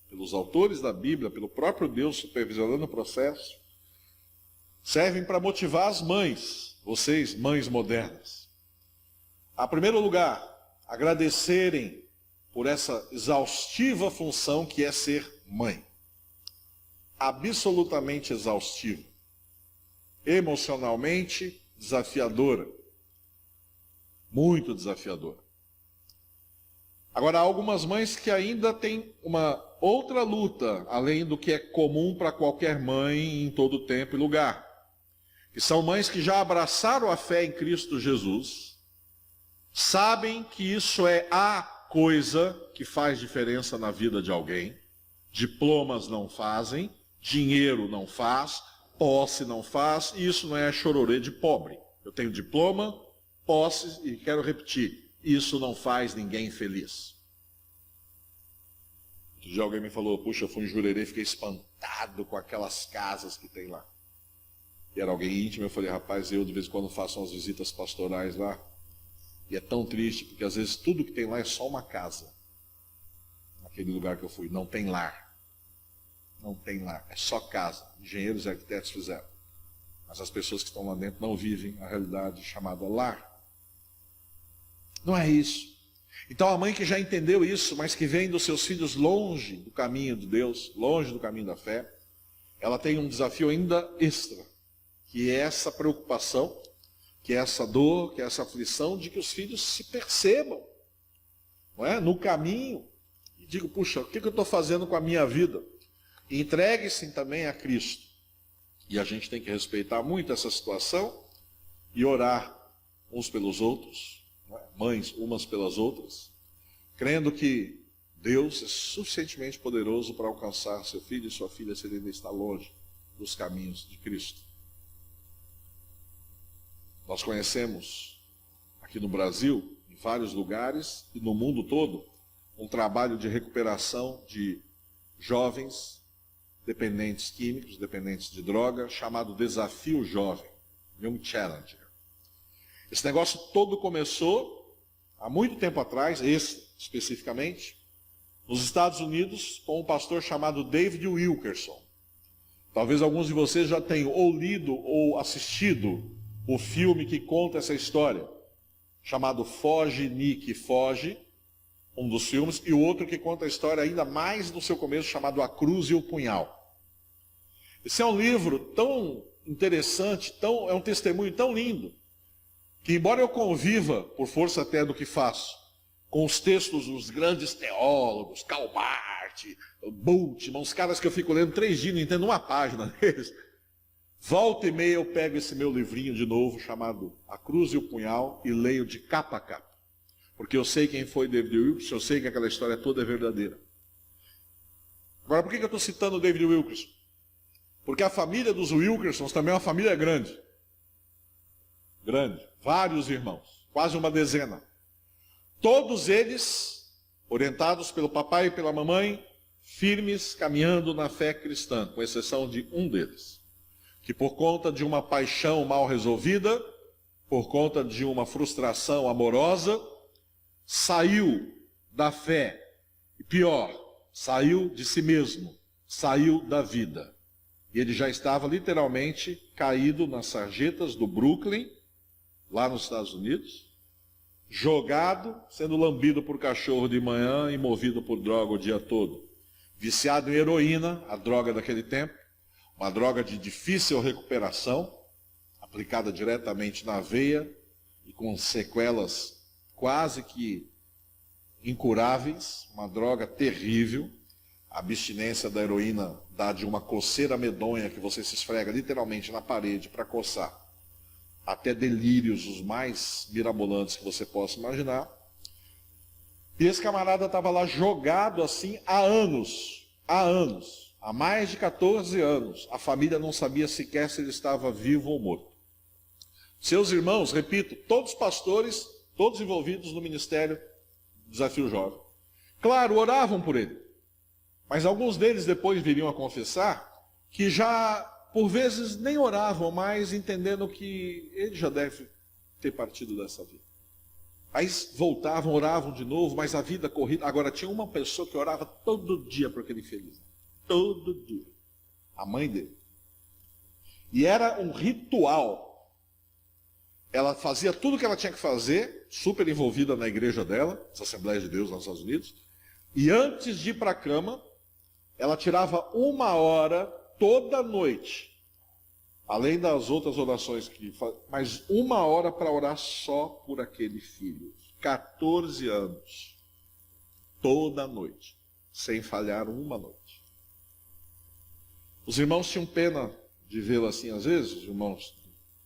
Pelos autores da Bíblia, pelo próprio Deus supervisionando o processo, servem para motivar as mães, vocês, mães modernas. A primeiro lugar, agradecerem por essa exaustiva função que é ser mãe. Absolutamente exaustivo. Emocionalmente desafiadora. Muito desafiadora. Agora, há algumas mães que ainda têm uma outra luta, além do que é comum para qualquer mãe em todo tempo e lugar. Que são mães que já abraçaram a fé em Cristo Jesus, sabem que isso é a coisa que faz diferença na vida de alguém. Diplomas não fazem, dinheiro não faz, posse não faz, e isso não é chororê de pobre. Eu tenho diploma, posse, e quero repetir, isso não faz ninguém feliz. Outro dia alguém me falou, puxa, eu fui em Jurerê e fiquei espantado com aquelas casas que tem lá. E era alguém íntimo, eu falei, rapaz, eu de vez em quando faço umas visitas pastorais lá, e é tão triste, porque às vezes tudo que tem lá é só uma casa. Naquele lugar que eu fui, não tem lar. Não tem lar, é só casa. Engenheiros e arquitetos fizeram. Mas as pessoas que estão lá dentro não vivem a realidade chamada lar. Não é isso. Então a mãe que já entendeu isso, mas que vem dos seus filhos longe do caminho de Deus, longe do caminho da fé, ela tem um desafio ainda extra, que é essa preocupação, que é essa dor, que é essa aflição de que os filhos se percebam, não é? No caminho. E digo, puxa, o que eu estou fazendo com a minha vida? E entregue-se também a Cristo. E a gente tem que respeitar muito essa situação e orar uns pelos outros, não é? Mães umas pelas outras, crendo que Deus é suficientemente poderoso para alcançar seu filho e sua filha se ele ainda está longe dos caminhos de Cristo. Nós conhecemos aqui no Brasil, em vários lugares e no mundo todo, um trabalho de recuperação de jovens dependentes químicos, dependentes de droga, chamado Desafio Jovem, Young Challenger. Esse negócio todo começou há muito tempo atrás, esse especificamente, nos Estados Unidos, com um pastor chamado David Wilkerson. Talvez alguns de vocês já tenham ou lido ou assistido o filme que conta essa história, chamado Foge, Nick, Foge, um dos filmes, e o outro que conta a história ainda mais no seu começo, chamado A Cruz e o Punhal. Esse é um livro tão interessante, é um testemunho tão lindo, que embora eu conviva, por força até do que faço, com os textos dos grandes teólogos, Karl Barth, Bultmann, uns caras que eu fico lendo 3 dias, não entendo uma página deles, volta e meia eu pego esse meu livrinho de novo, chamado A Cruz e o Punhal, e leio de capa a capa. Porque eu sei quem foi David Wilkerson, eu sei que aquela história toda é verdadeira. Agora, por que eu estou citando David Wilkerson? Porque a família dos Wilkersons também é uma família grande. Grande. Vários irmãos. Quase uma dezena. Todos eles, orientados pelo papai e pela mamãe, firmes, caminhando na fé cristã, com exceção de um deles, que por conta de uma paixão mal resolvida, por conta de uma frustração amorosa, saiu da fé, e pior, saiu de si mesmo, saiu da vida. E ele já estava literalmente caído nas sarjetas do Brooklyn, lá nos Estados Unidos, jogado, sendo lambido por cachorro de manhã e movido por droga o dia todo. Viciado em heroína, a droga daquele tempo, uma droga de difícil recuperação, aplicada diretamente na veia e com sequelas quase que incuráveis, uma droga terrível. A abstinência da heroína dá de uma coceira medonha que você se esfrega literalmente na parede para coçar, até delírios os mais mirabolantes que você possa imaginar. E esse camarada estava lá jogado assim há anos, há mais de 14 anos. A família não sabia sequer se ele estava vivo ou morto. Seus irmãos, repito, todos pastores, todos envolvidos no ministério Desafio Jovem. Claro, oravam por ele. Mas alguns deles depois viriam a confessar que já, por vezes, nem oravam mais, entendendo que ele já deve ter partido dessa vida. Aí voltavam, oravam de novo, mas a vida corrida. Agora, tinha uma pessoa que orava todo dia por aquele infeliz. Todo dia. A mãe dele. E era um ritual. Ela fazia tudo o que ela tinha que fazer, super envolvida na igreja dela, as Assembleias de Deus nos Estados Unidos. E antes de ir para a cama, ela tirava 1 hora toda noite, além das outras orações que fazia, mas 1 hora para orar só por aquele filho. 14 anos, toda noite, sem falhar uma noite. Os irmãos tinham pena de vê-lo assim às vezes, os irmãos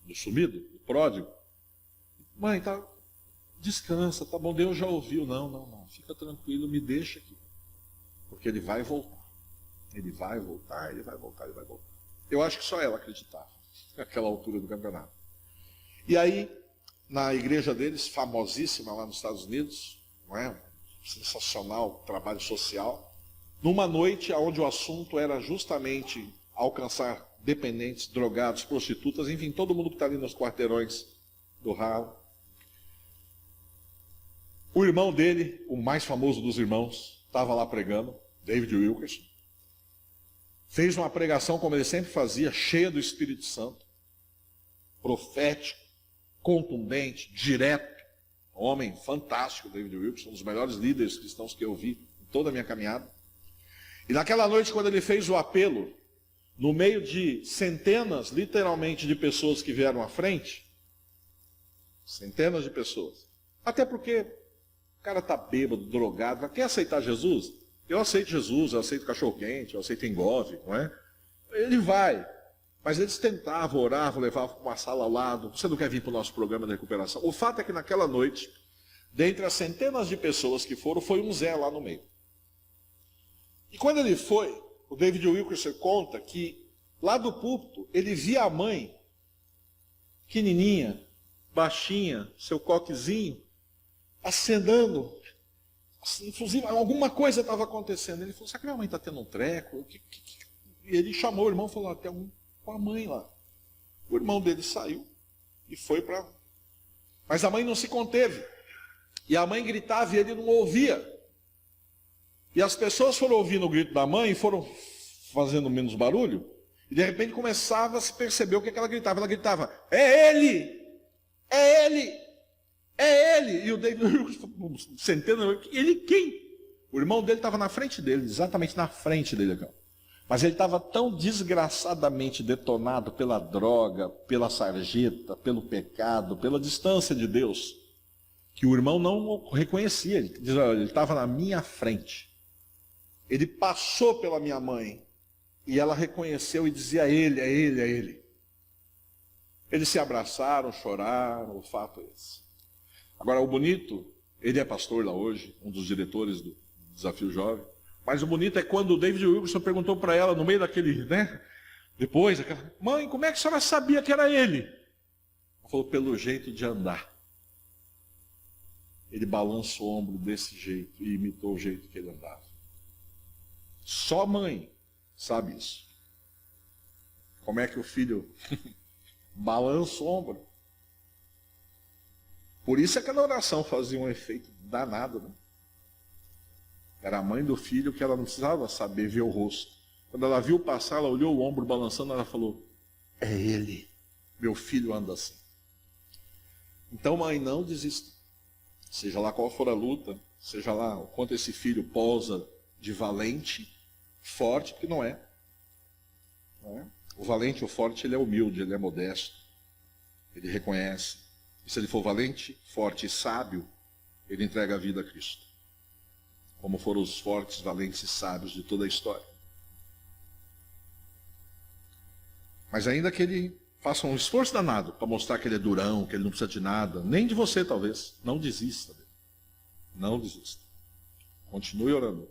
do sumido, do pródigo. Mãe, tá, descansa, tá bom, Deus já ouviu. Não, fica tranquilo, me deixa aqui, porque ele vai voltar. Ele vai voltar, ele vai voltar, ele vai voltar. Eu acho que só ela acreditava, naquela altura do campeonato. E aí, na igreja deles, famosíssima lá nos Estados Unidos, não é? Sensacional trabalho social, numa noite onde o assunto era justamente alcançar dependentes, drogados, prostitutas, enfim, todo mundo que está ali nos quarteirões do ralo. O irmão dele, o mais famoso dos irmãos, estava lá pregando, David Wilkerson. Fez uma pregação, como ele sempre fazia, cheia do Espírito Santo, profético, contundente, direto. Um homem fantástico, David Wilkerson, um dos melhores líderes cristãos que eu vi em toda a minha caminhada. E naquela noite, quando ele fez o apelo, no meio de centenas, literalmente, de pessoas que vieram à frente, centenas de pessoas, até porque o cara está bêbado, drogado, quer aceitar Jesus? Eu aceito Jesus, eu aceito cachorro-quente, eu aceito engove, não é? Ele vai. Mas eles tentavam, oravam, levavam para uma sala ao lado. Você não quer vir para o nosso programa de recuperação? O fato é que naquela noite, dentre as centenas de pessoas que foram, foi um Zé lá no meio. E quando ele foi, o David Wilkerson conta que lá do púlpito, ele via a mãe, pequenininha, baixinha, seu coquezinho, acenando assim, efusiva, alguma coisa estava acontecendo. Ele falou, será que minha mãe está tendo um treco? E ele chamou o irmão e falou, tem algum com a mãe lá. O irmão dele saiu e foi para... Mas a mãe não se conteve. E a mãe gritava e ele não ouvia. E as pessoas foram ouvindo o grito da mãe e foram fazendo menos barulho. E de repente começava a se perceber o que ela gritava. Ela gritava, é ele! É ele! É ele! E o David, centeno, ele quem? O irmão dele estava na frente dele, exatamente na frente dele. Mas ele estava tão desgraçadamente detonado pela droga, pela sarjeta, pelo pecado, pela distância de Deus, que o irmão não o reconhecia. Ele estava na minha frente. Ele passou pela minha mãe e ela reconheceu e dizia, é ele, é ele, é ele. Eles se abraçaram, choraram, o fato é esse. Agora, o bonito, ele é pastor lá hoje, um dos diretores do Desafio Jovem, mas o bonito é quando o David Wilkerson perguntou para ela, no meio daquele, depois, mãe, como é que a senhora sabia que era ele? Ela falou, pelo jeito de andar. Ele balança o ombro desse jeito e imitou o jeito que ele andava. Só mãe sabe isso. Como é que o filho balança o ombro? Por isso aquela oração fazia um efeito danado, né? Era a mãe do filho que ela não precisava saber ver o rosto. Quando ela viu passar, ela olhou o ombro balançando, ela falou, é ele, meu filho anda assim. Então, mãe, não desista. Seja lá qual for a luta, seja lá o quanto esse filho posa de valente, forte, porque não é. Não é? O valente, o forte, ele é humilde, ele é modesto. Ele reconhece. E se ele for valente, forte e sábio, ele entrega a vida a Cristo. Como foram os fortes, valentes e sábios de toda a história. Mas ainda que ele faça um esforço danado para mostrar que ele é durão, que ele não precisa de nada, nem de você talvez, não desista dele. Não desista. Continue orando.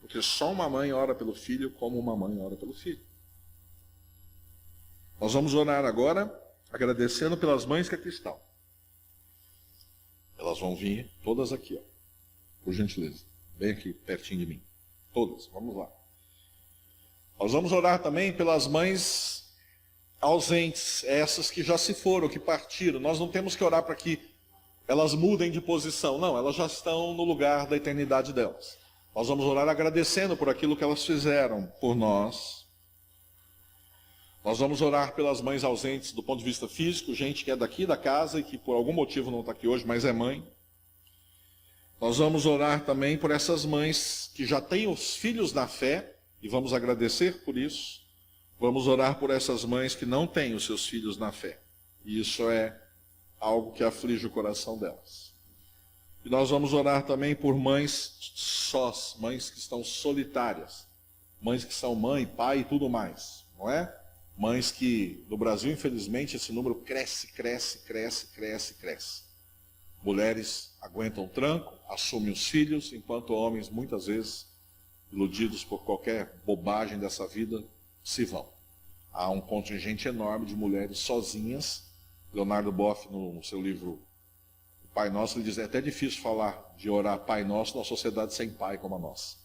Porque só uma mãe ora pelo filho como uma mãe ora pelo filho. Nós vamos orar agora agradecendo pelas mães que aqui estão. Elas vão vir todas aqui, ó, por gentileza. Bem aqui, pertinho de mim. Todas, vamos lá. Nós vamos orar também pelas mães ausentes, essas que já se foram, que partiram. Nós não temos que orar para que elas mudem de posição. Não, elas já estão no lugar da eternidade delas. Nós vamos orar agradecendo por aquilo que elas fizeram por nós. Nós vamos orar pelas mães ausentes do ponto de vista físico, gente que é daqui da casa e que por algum motivo não está aqui hoje, mas é mãe. Nós vamos orar também por essas mães que já têm os filhos na fé, e vamos agradecer por isso. Vamos orar por essas mães que não têm os seus filhos na fé. E isso é algo que aflige o coração delas. E nós vamos orar também por mães sós, mães que estão solitárias, mães que são mãe, pai e tudo mais, não é? Mães que, no Brasil, infelizmente, esse número cresce. Mulheres aguentam tranco, assumem os filhos, enquanto homens, muitas vezes, iludidos por qualquer bobagem dessa vida, se vão. Há um contingente enorme de mulheres sozinhas. Leonardo Boff, no seu livro Pai Nosso, ele diz, é até difícil falar de orar Pai Nosso numa sociedade sem pai como a nossa.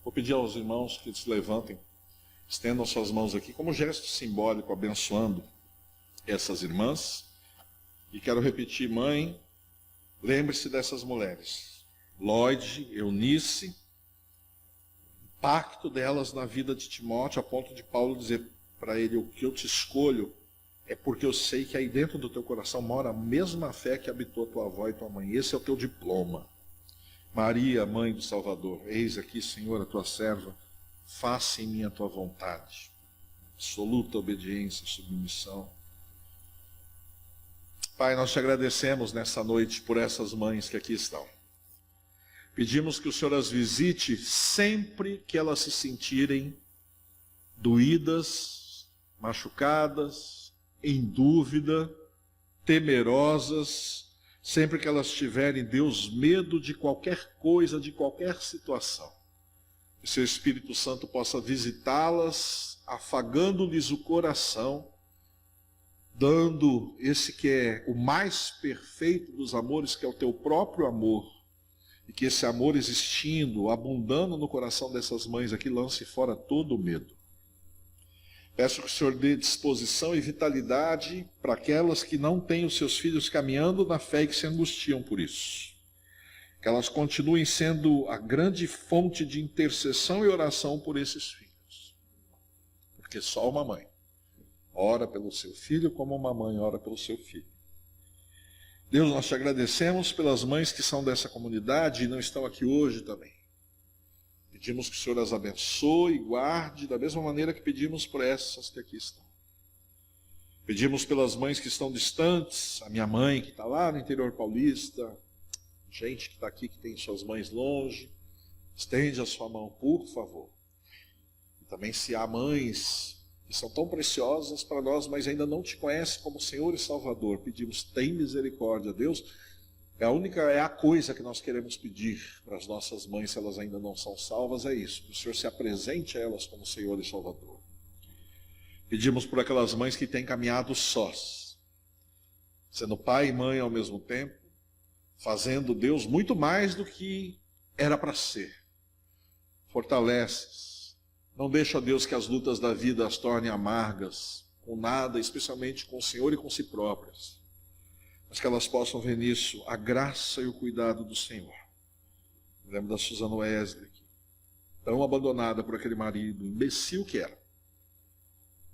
Vou pedir aos irmãos que se levantem, estendam suas mãos aqui como gesto simbólico, abençoando essas irmãs. E quero repetir, mãe, lembre-se dessas mulheres. Lloyd, Eunice, impacto delas na vida de Timóteo, a ponto de Paulo dizer para ele, o que eu te escolho é porque eu sei que aí dentro do teu coração mora a mesma fé que habitou tua avó e tua mãe. Esse é o teu diploma. Maria, mãe do Salvador, eis aqui, Senhor, a tua serva, faça em mim a tua vontade. Absoluta obediência, submissão. Pai, nós te agradecemos nessa noite por essas mães que aqui estão. Pedimos que o Senhor as visite sempre que elas se sentirem doídas, machucadas, em dúvida, temerosas, sempre que elas tiverem, Deus, medo de qualquer coisa, de qualquer situação. Que seu Espírito Santo possa visitá-las, afagando-lhes o coração, dando esse que é o mais perfeito dos amores, que é o teu próprio amor, E que esse amor existindo, abundando no coração dessas mães aqui, lance fora todo o medo. Peço que o Senhor dê disposição e vitalidade para aquelas que não têm os seus filhos caminhando na fé e que se angustiam por isso. Que elas continuem sendo a grande fonte de intercessão e oração por esses filhos. Porque só uma mãe ora pelo seu filho como uma mãe ora pelo seu filho. Deus, nós te agradecemos pelas mães que são dessa comunidade e não estão aqui hoje também. Pedimos que o Senhor as abençoe e guarde da mesma maneira que pedimos por essas que aqui estão. Pedimos pelas mães que estão distantes, a minha mãe que está lá no interior paulista, gente que está aqui que tem suas mães longe, estende a sua mão, por favor. E também se há mães que são tão preciosas para nós, mas ainda não te conhecem como Senhor e Salvador, pedimos, tem misericórdia, Deus. É a coisa que nós queremos pedir para as nossas mães, se elas ainda não são salvas, é isso, que o Senhor se apresente a elas como Senhor e Salvador. Pedimos por aquelas mães que têm caminhado sós, sendo pai e mãe ao mesmo tempo, fazendo, Deus, muito mais do que era para ser. Fortalece-as. Não deixa, Deus, que as lutas da vida as tornem amargas, com nada, especialmente com o Senhor e com si próprias. Mas que elas possam ver nisso a graça e o cuidado do Senhor. Eu lembro da Susana Wesley, tão abandonada por aquele marido, imbecil que era,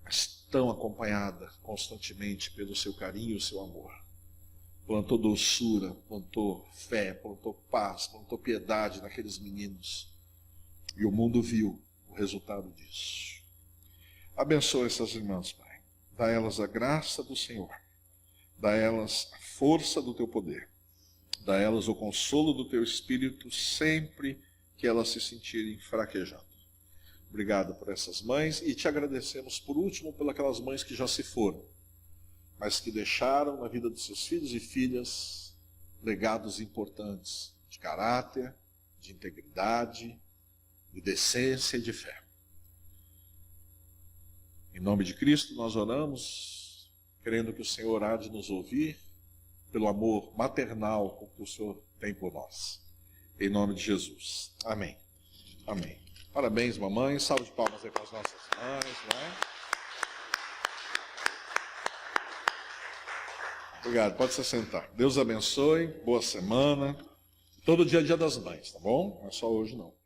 mas tão acompanhada constantemente pelo seu carinho e o seu amor. Plantou doçura, plantou fé, plantou paz, plantou piedade naqueles meninos. E o mundo viu o resultado disso. Abençoa essas irmãs, Pai. Dá a elas a graça do Senhor. Dá a elas a força do teu poder. Dá a elas o consolo do teu Espírito sempre que elas se sentirem fraquejando. Obrigado por essas mães e te agradecemos por último pelas mães que já se foram, mas que deixaram na vida dos seus filhos e filhas legados importantes de caráter, de integridade, de decência e de fé. Em nome de Cristo nós oramos, crendo que o Senhor há de nos ouvir pelo amor maternal com que o Senhor tem por nós. Em nome de Jesus. Amém. Amém. Parabéns, mamãe. Salve de palmas aí para as nossas mães, não é? Obrigado, pode se sentar. Deus abençoe, boa semana. Todo dia é dia das mães, tá bom? Não é só hoje não.